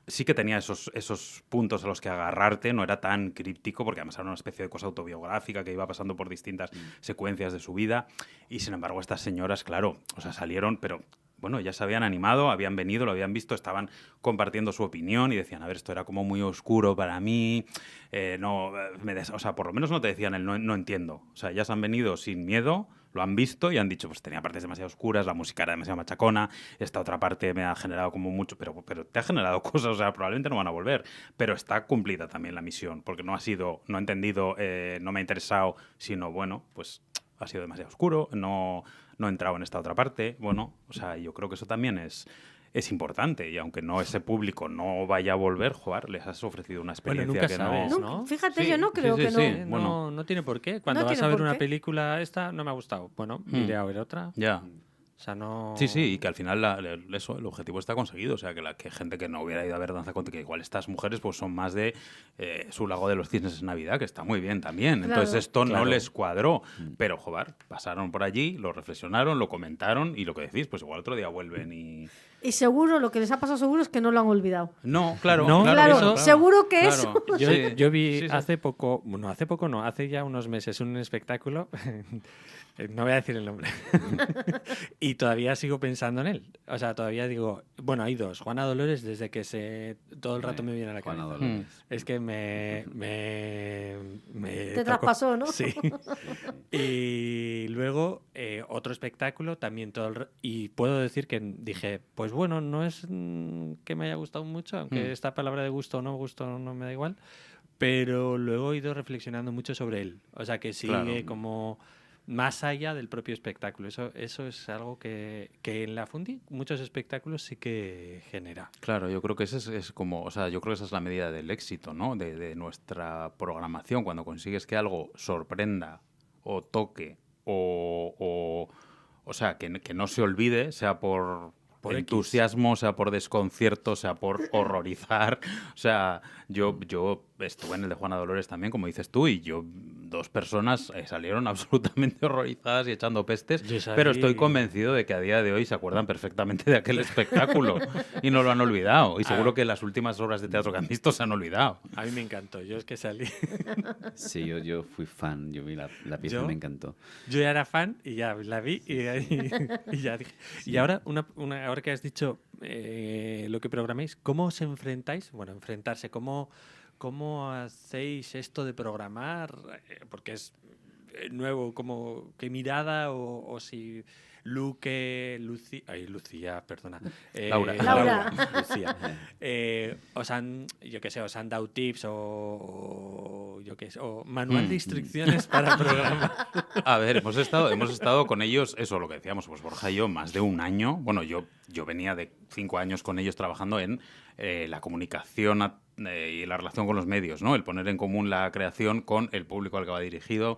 Sí que tenía esos puntos a los que agarrarte, no era tan críptico, porque además era una especie de cosa autobiográfica que iba pasando por distintas secuencias de su vida. Y sin embargo, estas señoras, claro, o sea, salieron, pero bueno, ya se habían animado, habían venido, lo habían visto, estaban compartiendo su opinión y decían, a ver, esto era como muy oscuro para mí, o sea, por lo menos no te decían el no entiendo. O sea, ya se han venido sin miedo, lo han visto y han dicho, pues tenía partes demasiado oscuras, la música era demasiado machacona, esta otra parte me ha generado como mucho, pero te ha generado cosas, o sea, probablemente no van a volver, pero está cumplida también la misión, porque no he entendido, no me ha interesado, sino, bueno, pues ha sido demasiado oscuro, no he entrado en esta otra parte, bueno, o sea, yo creo que eso también es importante y aunque no ese público no vaya a volver, jugar, les has ofrecido una Bueno, experiencia nunca que sabes, no... ¿no? Fíjate, Sí, yo no creo sí, que sí, no. sí. Bueno. No tiene por qué. Cuando No vas tiene a ver por una qué. película, esta no me ha gustado. Bueno, iré a ver otra. Ya. O sea, no... Sí, sí, y que al final el objetivo está conseguido. O sea, que gente que no hubiera ido a ver danza contemporánea, que igual estas mujeres pues son más de su lago de los cisnes en Navidad, que está muy bien también. Claro. Entonces esto Claro. no les cuadró. Pero, joder, pasaron por allí, lo reflexionaron, lo comentaron y lo que decís, pues igual otro día vuelven y... Y seguro, lo que les ha pasado seguro es que no lo han olvidado. No, claro. No, Claro, eso- seguro que claro. eso. Yo vi Sí, sí. hace poco, bueno, hace ya unos meses un espectáculo, no voy a decir el nombre, y todavía sigo pensando en él. O sea, todavía digo, bueno, hay dos, Juana Dolores, desde que todo el rato me viene a la Juana cabeza. Dolores. Es que me Te tocó. traspasó, ¿no? Sí. Y luego otro espectáculo también y puedo decir que dije, pues bueno, no es que me haya gustado mucho, aunque esta palabra de gusto o no gusto no me da igual, pero luego he ido reflexionando mucho sobre él. O sea, que sigue Claro. como más allá del propio espectáculo. Eso es algo que en la Fundi muchos espectáculos sí que genera. Claro, yo creo que ese es como, o sea, yo creo que esa es la medida del éxito, ¿no? De nuestra programación, cuando consigues que algo sorprenda o toque o sea, que no se olvide, sea por Por entusiasmo, sea por desconcierto, sea por horrorizar. O sea, yo estuve en el de Juana Dolores también, como dices tú, y dos personas salieron absolutamente horrorizadas y echando pestes, Yo salí- pero estoy convencido de que a día de hoy se acuerdan perfectamente de aquel espectáculo y no lo han olvidado. Y seguro que las últimas obras de teatro que han visto se han olvidado. A mí me encantó. Yo es que salí. Sí, yo fui fan, yo vi la pieza, ¿Yo? me encantó. Yo ya era fan y ya la vi y ya dije. Y ahora, ahora que has dicho lo que programáis, ¿cómo os enfrentáis? Bueno, enfrentarse, ¿cómo hacéis esto de programar? Porque es nuevo, ¿qué mirada o si Lucía, perdona. Laura. Lucía. Os han dado tips o yo qué sé, o manual de instrucciones para programar. A ver, hemos estado con ellos, eso lo que decíamos, pues Borja y yo, más de un año. Bueno, yo venía de 5 años con ellos trabajando en la comunicación y la relación con los medios, ¿no? El poner en común la creación con el público al que va dirigido,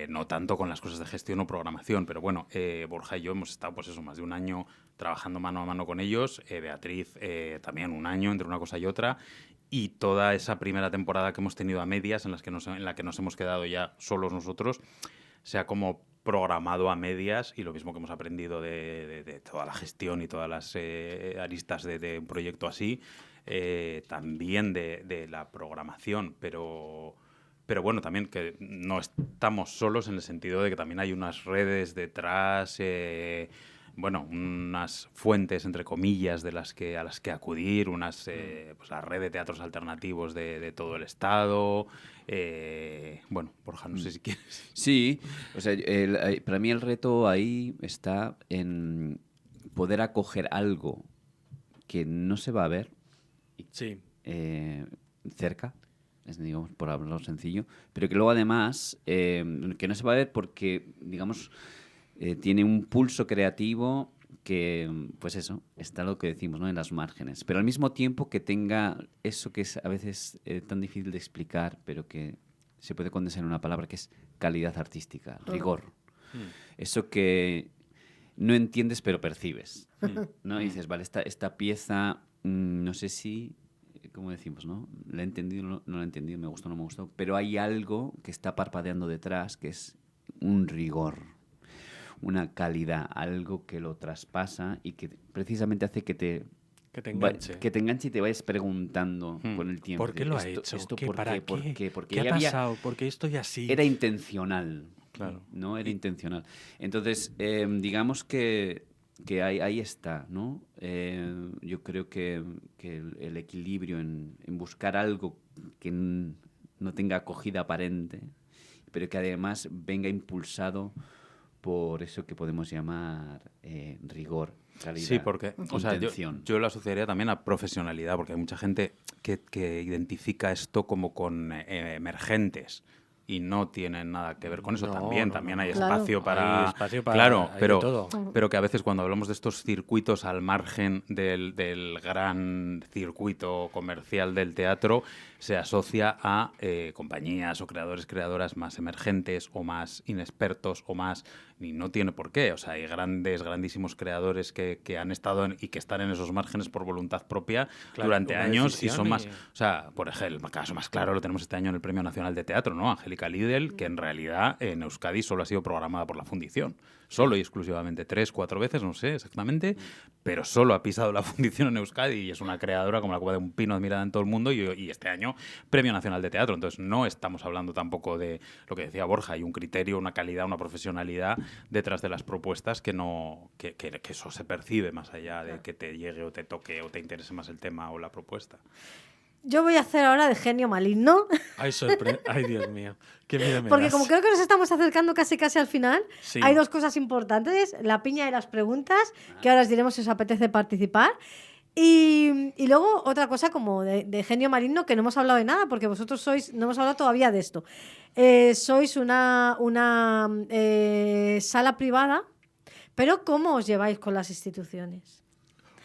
no tanto con las cosas de gestión o programación, pero bueno, Borja y yo hemos estado, pues eso, más de un año trabajando mano a mano con ellos, Beatriz también un año entre una cosa y otra, y toda esa primera temporada que hemos tenido a medias, en la que nos hemos quedado ya solos nosotros, se ha como programado a medias, y lo mismo que hemos aprendido de toda la gestión y todas las aristas de un proyecto así, también de la programación, pero bueno, también que no estamos solos en el sentido de que también hay unas redes detrás bueno, unas fuentes, entre comillas, a las que acudir, pues la red de teatros alternativos de todo el Estado. Bueno, Borja, no sé si quieres. Sí, o sea, para mí el reto ahí está en poder acoger algo que no se va a ver Sí. cerca, digamos, por hablarlo sencillo, pero que luego además, que no se va a ver porque, digamos, tiene un pulso creativo que, pues eso, está lo que decimos, ¿no? En las márgenes. Pero al mismo tiempo que tenga eso que es a veces tan difícil de explicar, pero que se puede condensar en una palabra, que es calidad artística, rigor. Eso que no entiendes pero percibes, ¿no? Y dices, vale, esta pieza, no sé si, ¿cómo decimos, no? La he entendido, no la he entendido, me gustó, no me gustó, pero hay algo que está parpadeando detrás, que es un rigor, una calidad, algo que lo traspasa y que precisamente hace que te enganche. que te enganche y te vayas preguntando con el tiempo. ¿Por qué lo ha hecho? ¿Por qué? ¿Qué ha pasado? ¿Por qué estoy así? Era intencional. Claro. ¿No? Era intencional. Entonces, digamos que ahí está, ¿no? Yo creo que el equilibrio en buscar algo que no tenga acogida aparente, pero que además venga impulsado por eso que podemos llamar rigor, calidad, Sí, porque intención. yo lo asociaría también a profesionalidad, porque hay mucha gente que identifica esto como con emergentes y no tienen nada que ver con eso. No, También no. hay Claro. espacio para... Hay espacio para- Claro, hay de pero, todo. pero que a veces cuando hablamos de estos circuitos al margen del gran circuito comercial del teatro, se asocia a compañías o creadoras más emergentes o más inexpertos o más... Y no tiene por qué. O sea, hay grandísimos creadores que han estado y que están en esos márgenes por voluntad propia Claro, durante una años y decisión son y- más... O sea, por ejemplo, el caso más claro lo tenemos este año en el Premio Nacional de Teatro, ¿no? Angélica Lidl, que en realidad en Euskadi solo ha sido programada por la Fundición. Solo y exclusivamente 3-4 veces, no sé exactamente, pero solo ha pisado la Fundición en Euskadi y es una creadora como la cueva de un pino admirada en todo el mundo y este año Premio Nacional de Teatro. Entonces no estamos hablando tampoco de lo que decía Borja, hay un criterio, una calidad, una profesionalidad detrás de las propuestas que eso se percibe más allá de que te llegue o te toque o te interese más el tema o la propuesta. Yo voy a hacer ahora de genio maligno, Ay, Ay, Dios mío. Qué miedo me porque das. como creo que nos estamos acercando casi al final, Sí. hay dos cosas importantes, la piña de las preguntas, que ahora os diremos si os apetece participar, y luego otra cosa como de genio maligno, que no hemos hablado de nada, porque vosotros no hemos hablado todavía de esto. Sois una sala privada, pero ¿cómo os lleváis con las instituciones?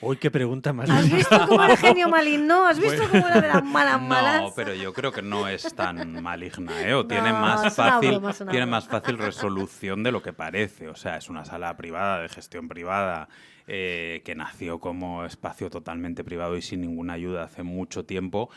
Uy, qué pregunta más ¿Has linda. visto cómo era genio maligno? ¿Has visto cómo era de las malas malas? No, pero yo creo que no es tan maligna, ¿eh? O tiene No, más es una fácil, broma, es una tiene broma. más fácil resolución de lo que parece. O sea, es una sala privada, de gestión privada, que nació como espacio totalmente privado y sin ninguna ayuda hace mucho tiempo,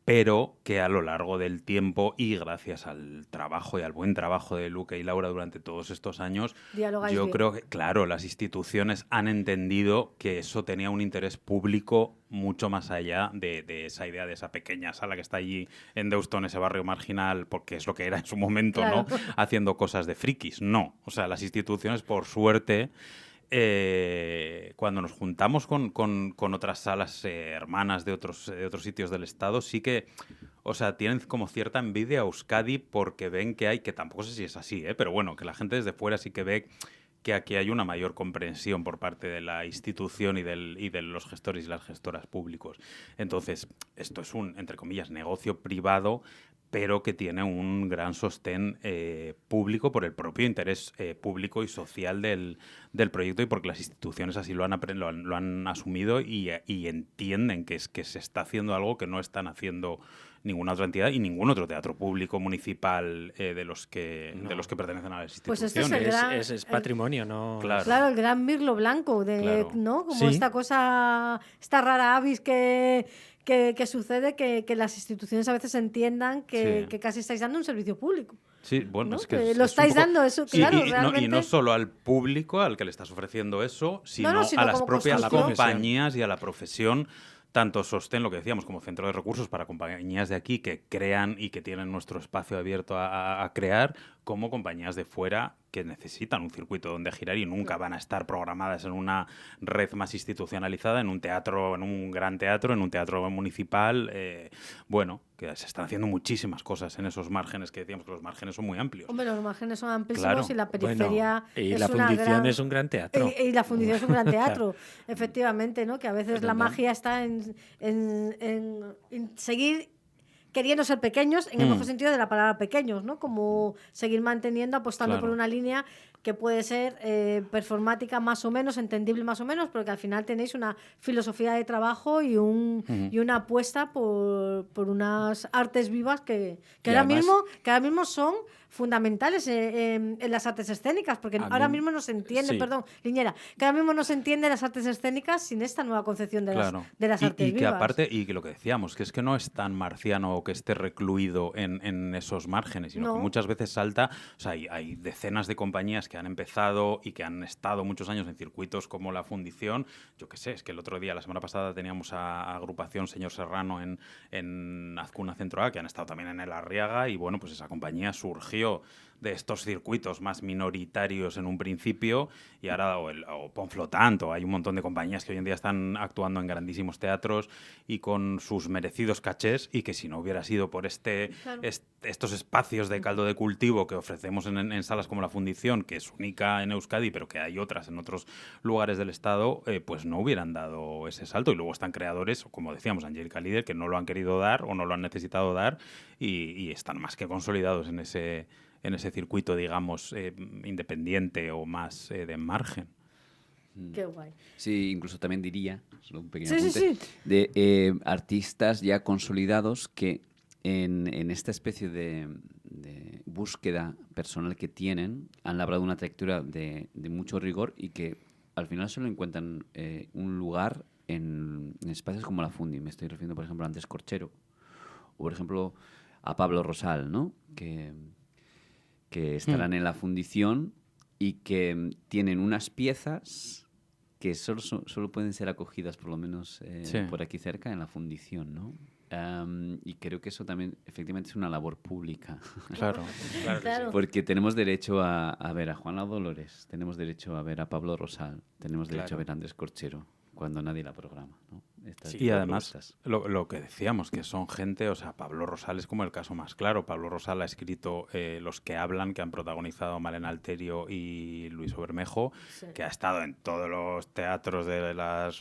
pero que a lo largo del tiempo y gracias al trabajo y al buen trabajo de Luque y Laura durante todos estos años, Dialogáis yo bien. creo que, claro, las instituciones han entendido que eso tenía un interés público mucho más allá de esa idea de esa pequeña sala que está allí en Deusto, en ese barrio marginal, porque es lo que era en su momento, Claro. ¿no? Haciendo cosas de frikis. No, o sea, las instituciones, por suerte... cuando nos juntamos con otras salas hermanas de otros sitios del Estado, sí que, o sea, tienen como cierta envidia a Euskadi porque ven que hay, que tampoco sé si es así, pero bueno, que la gente desde fuera sí que ve que aquí hay una mayor comprensión por parte de la institución y de los gestores y las gestoras públicos. Entonces, esto es un, entre comillas, negocio privado, pero que tiene un gran sostén público por el propio interés público y social del proyecto y porque las instituciones así lo han asumido y entienden que se está haciendo algo que no están haciendo ninguna otra entidad y ningún otro teatro público municipal de los que pertenecen a las Pues instituciones. esto es el gran- Es patrimonio, ¿no? Claro. Claro, el gran mirlo blanco, Claro. ¿no? Como Sí. esta cosa, esta rara avis que sucede que las instituciones a veces entiendan Sí. que casi estáis dando un servicio público. Sí, bueno, ¿no? es que Que es lo un estáis poco- dando, eso, Sí, claro, y realmente. no solo al público al que le estás ofreciendo eso, sino, sino a las como propias construcción. compañías y a la profesión, tanto sostén, lo que decíamos, como centro de recursos para compañías de aquí que crean y que tienen nuestro espacio abierto a crear, como compañías de fuera que necesitan un circuito donde girar y nunca van a estar programadas en una red más institucionalizada, en un teatro, en un gran teatro, en un teatro municipal. Bueno, que se están haciendo muchísimas cosas en esos márgenes, que decíamos que los márgenes son muy amplios. Hombre, los márgenes son amplísimos Claro. y la periferia y es la una fundición gran... es un gran teatro. Y la fundición es un gran teatro, efectivamente, ¿no? Que a veces la magia está en seguir queriendo ser pequeños, en el mejor sentido de la palabra pequeños, ¿no? Como seguir manteniendo, apostando por una línea que puede ser performática más o menos, entendible más o menos, pero que al final tenéis una filosofía de trabajo y una apuesta por unas artes vivas que ahora mismo son fundamentales en las artes escénicas, porque ahora mismo no se entiende, Liñera, que ahora mismo no se entiende las artes escénicas sin esta nueva concepción de las artes y vivas. Que aparte, y que lo que decíamos, que es que no es tan marciano o que esté recluido en esos márgenes, sino que muchas veces salta, o sea, hay decenas de compañías que han empezado y que han estado muchos años en circuitos como la Fundición. Yo qué sé, es que el otro día, la semana pasada, teníamos a agrupación Señor Serrano en Azcuna Centro A, que han estado también en el Arriaga, y bueno, pues esa compañía surgió de estos circuitos más minoritarios en un principio y ahora o Ponflotanto, hay un montón de compañías que hoy en día están actuando en grandísimos teatros y con sus merecidos cachés, y que si no hubiera sido por estos espacios de caldo de cultivo que ofrecemos en salas como la Fundición, que es única en Euskadi, pero que hay otras en otros lugares del Estado, pues no hubieran dado ese salto. Y luego están creadores, como decíamos, Angélica Líder, que no lo han querido dar o no lo han necesitado dar y están más que consolidados en ese circuito, digamos, independiente o más de margen. Qué guay. Sí, incluso también diría, solo un pequeño apunte, de artistas ya consolidados que en esta especie de búsqueda personal que tienen han labrado una trayectoria de mucho rigor y que al final solo encuentran un lugar en espacios como la Fundi. Me estoy refiriendo, por ejemplo, a Andrés Corchero o, por ejemplo, a Pablo Rosal, ¿no? Que estarán en la Fundición y que tienen unas piezas que solo pueden ser acogidas, por lo menos por aquí cerca, en la Fundición, ¿no? Y creo que eso también efectivamente es una labor pública. Claro. Porque tenemos derecho a ver a Juana Dolores, tenemos derecho a ver a Pablo Rosal, tenemos derecho a ver a Andrés Corchero, cuando nadie la programa, ¿no? Y además, lo que decíamos, que son gente, o sea, Pablo Rosal es como el caso más claro. Pablo Rosal ha escrito Los que hablan, que han protagonizado Malena Alterio y Luis Obermejo, que ha estado en todos los teatros de las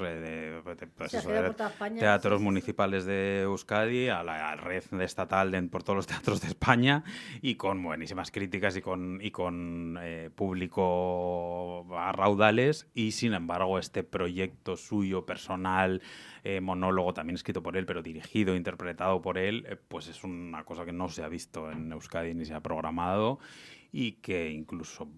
teatros municipales de Euskadi, a la red estatal por todos los teatros de España, y con buenísimas críticas y con público a raudales, y sin embargo este proyecto suyo personal, monólogo también escrito por él, pero dirigido, interpretado por él, pues es una cosa que no se ha visto en Euskadi ni se ha programado, y que incluso,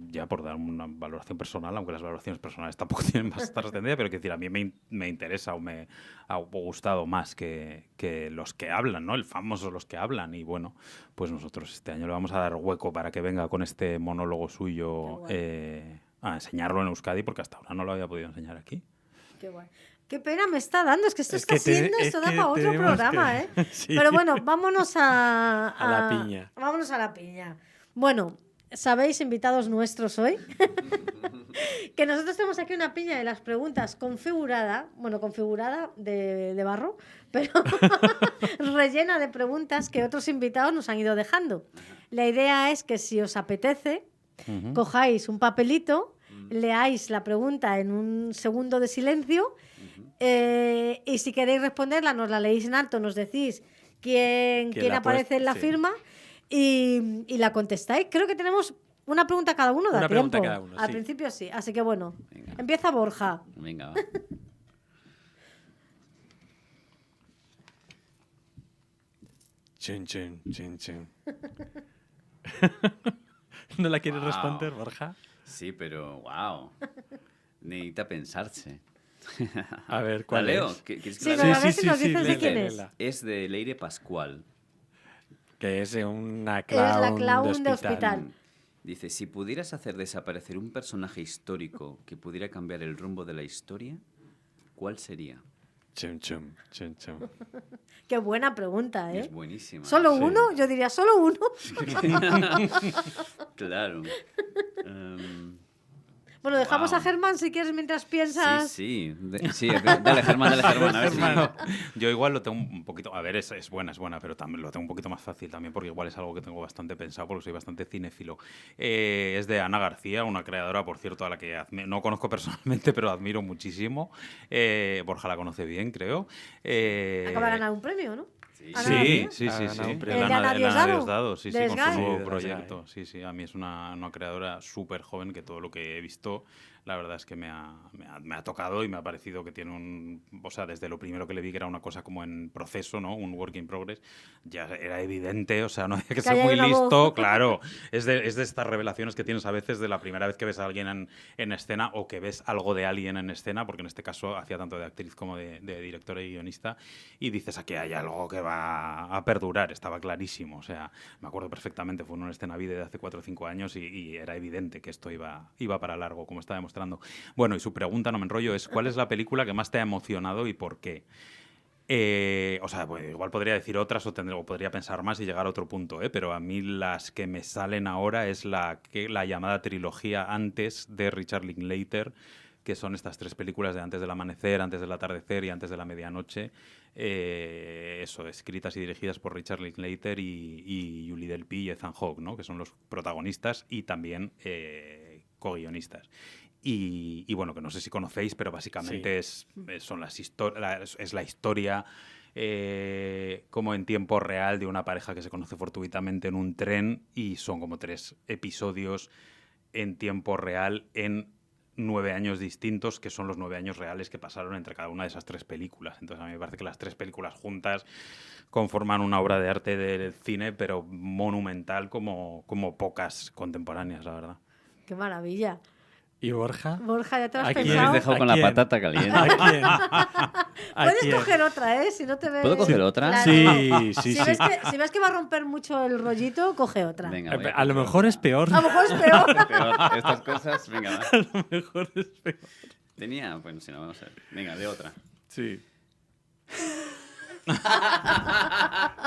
ya por dar una valoración personal, aunque las valoraciones personales tampoco tienen más trascendencia, pero quiero decir, a mí me interesa o me ha gustado más que los que hablan, ¿no? El famoso Los que hablan. Y bueno, pues nosotros este año le vamos a dar hueco para que venga con este monólogo suyo a enseñarlo en Euskadi, porque hasta ahora no lo había podido enseñar aquí. Qué guay. Qué pena me está dando, es que esto esto da para otro programa, ¿eh? Sí. Pero bueno, vámonos a la piña. Vámonos a la piña. Bueno, sabéis, invitados nuestros hoy, que nosotros tenemos aquí una piña de las preguntas configurada de barro, pero rellena de preguntas que otros invitados nos han ido dejando. La idea es que si os apetece, cojáis un papelito, leáis la pregunta en un segundo de silencio, y si queréis responderla, nos la leéis en alto, nos decís quién aparece en la firma y la contestáis. Creo que tenemos una pregunta cada uno, da tiempo. Al principio sí, así que bueno. Venga. Empieza Borja. Venga, va. Chin, chin, chin, chin. ¿No la quieres responder, Borja? Sí, pero wow. Necesita pensarse. A ver, ¿cuál leo? es? Sí, a ver si nos dices de quién es. Es de Leire Pascual. Que es una clown, es la clown de hospital. Dice, si pudieras hacer desaparecer un personaje histórico que pudiera cambiar el rumbo de la historia, ¿cuál sería? Chum, chum, chum, chum. Qué buena pregunta, ¿eh? Es buenísima. ¿Solo uno? Yo diría, ¿solo uno? Claro. Bueno, dejamos Wow. a Germán si quieres mientras piensas. Sí. Dale, Germán, a ver si... Yo igual lo tengo un poquito... A ver, es buena, pero también lo tengo un poquito más fácil también porque igual es algo que tengo bastante pensado porque soy bastante cinéfilo. Es de Ana García, una creadora, por cierto, a la que no conozco personalmente, pero admiro muchísimo. Borja la conoce bien, creo. Acaba de ganar un premio, ¿no? Ana Sí, García. sí. Ha ganado un premio. ¿El de Ana Diosdado? Diosdado, sí, ¿De con Sky? su nuevo Sí, de proyecto. Sky. Sí, a mí es una creadora súper joven que todo lo que he visto, la verdad es que me ha tocado y me ha parecido que tiene un... O sea, desde lo primero que le vi, que era una cosa como en proceso, ¿no? Un work in progress, ya era evidente, o sea, no había que ser ahí hay muy una listo, voz. claro. Es de estas revelaciones que tienes a veces de la primera vez que ves a alguien en escena o que ves algo de alguien en escena, porque en este caso hacía tanto de actriz como de directora y guionista, y dices, aquí hay algo que va a perdurar, estaba clarísimo. O sea, me acuerdo perfectamente, fue una escena de hace 4 o 5 años y era evidente que esto iba para largo, como está demostrando. Bueno, y su pregunta, no me enrollo, es ¿cuál es la película que más te ha emocionado y por qué? O sea, pues, igual podría decir otras o podría pensar más y llegar a otro punto, pero a mí las que me salen ahora es la llamada trilogía Antes de Richard Linklater, que son estas 3 películas de Antes del amanecer, Antes del atardecer y Antes de la medianoche, escritas y dirigidas por Richard Linklater y Julie Delpy y Ethan Hawke, ¿no? Que son los protagonistas y también co-guionistas. Y bueno, que no sé si conocéis, pero básicamente es la historia como en tiempo real de una pareja que se conoce fortuitamente en un tren y son como 3 episodios en tiempo real en 9 años distintos, que son los 9 años reales que pasaron entre cada una de esas 3 películas. Entonces a mí me parece que las 3 películas juntas conforman una obra de arte del cine, pero monumental como pocas contemporáneas, la verdad. ¡Qué maravilla! ¿Y Borja? Borja, ¿ya te lo has ¿A quién Me has pensado? dejado ¿A con la quién? patata caliente. ¿A quién? ¿A Puedes quién? coger otra, ¿eh? Si no te ves... ¿Puedo coger otra? Claro. Sí. Si ves que va a romper mucho el rollito, coge otra. Venga, voy A lo coger mejor es otra. peor. A lo mejor es peor. Peor, estas cosas, venga, va. A lo mejor es peor. Tenía, bueno, si no, vamos a ver. Venga, de otra. Sí.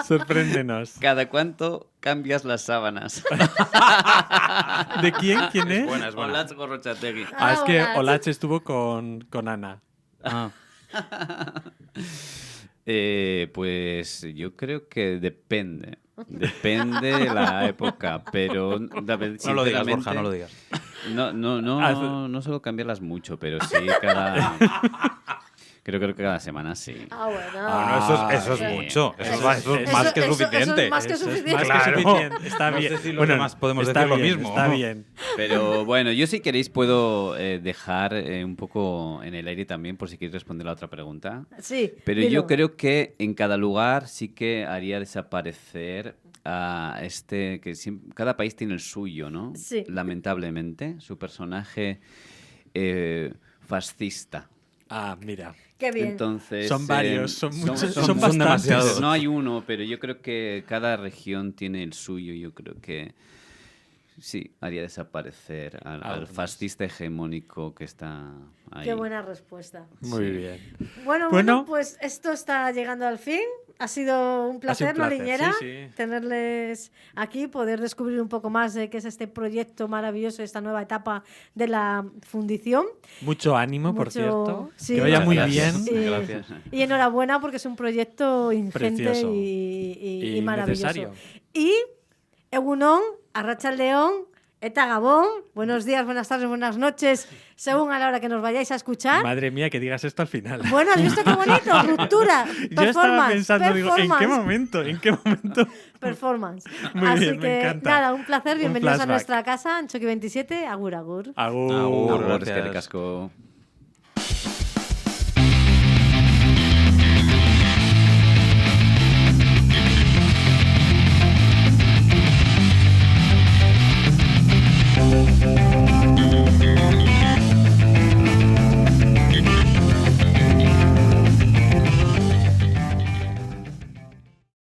Sorpréndenos. ¿Cada cuánto cambias las sábanas? ¿De quién? ¿Quién es? buena, es buena. Olatz Gorrotxategi. Ah, es que Olach. Olach estuvo con Ana. Pues yo creo que depende. Depende de la época, pero No lo digas, Borja, no lo digas. No suelo cambiarlas mucho, pero sí creo que cada semana sí. Ah, bueno. Bueno, eso es sí. mucho. Eso Eso- es más que eso- suficiente. eso es más que Eso es suficiente. más que Claro. suficiente. Está No bien. sé si los demás podemos está decir lo bien, mismo. Está bien. Pero bueno, yo si queréis puedo dejar un poco en el aire también por si queréis responder la otra pregunta. Sí. Pero dilo. yo creo que en cada lugar sí que haría desaparecer a cada país tiene el suyo, ¿no? Sí. Lamentablemente, su personaje fascista. Ah, mira. Qué bien. Entonces, Son varios, son muchos, son son bastantes. demasiados. No hay uno, pero yo creo que cada región tiene el suyo. Yo creo que sí, haría desaparecer al Algunos. fascista hegemónico que está ahí. Qué buena respuesta. Muy Sí. bien. Bueno, pues esto está llegando al fin. Ha sido un placer, ¿no, placer, Liñera? sí, sí. Tenerles aquí, poder descubrir un poco más de qué es este proyecto maravilloso, esta nueva etapa de la fundición. Mucho ánimo, por Mucho- cierto. sí. Que vaya muy Muchas bien. gracias. Y- Gracias. Y enhorabuena porque es un proyecto ingente Precioso. y Y maravilloso. necesario. Y Egunon, Arratsaldeon, Eta Gabón, buenos días, buenas tardes, buenas noches, según a la hora que nos vayáis a escuchar. Madre mía, que digas esto al final. Bueno, ¿has visto qué bonito? Ruptura, Yo estaba performance, pensando, digo, ¿en qué performance, momento? ¿En qué momento? performance. Muy Así bien, me que encanta. nada, un placer, Un bienvenidos a flashback. nuestra casa, en Choque 27, agur agur. Agur. Agur. Agur, Gracias. eskerrik asko.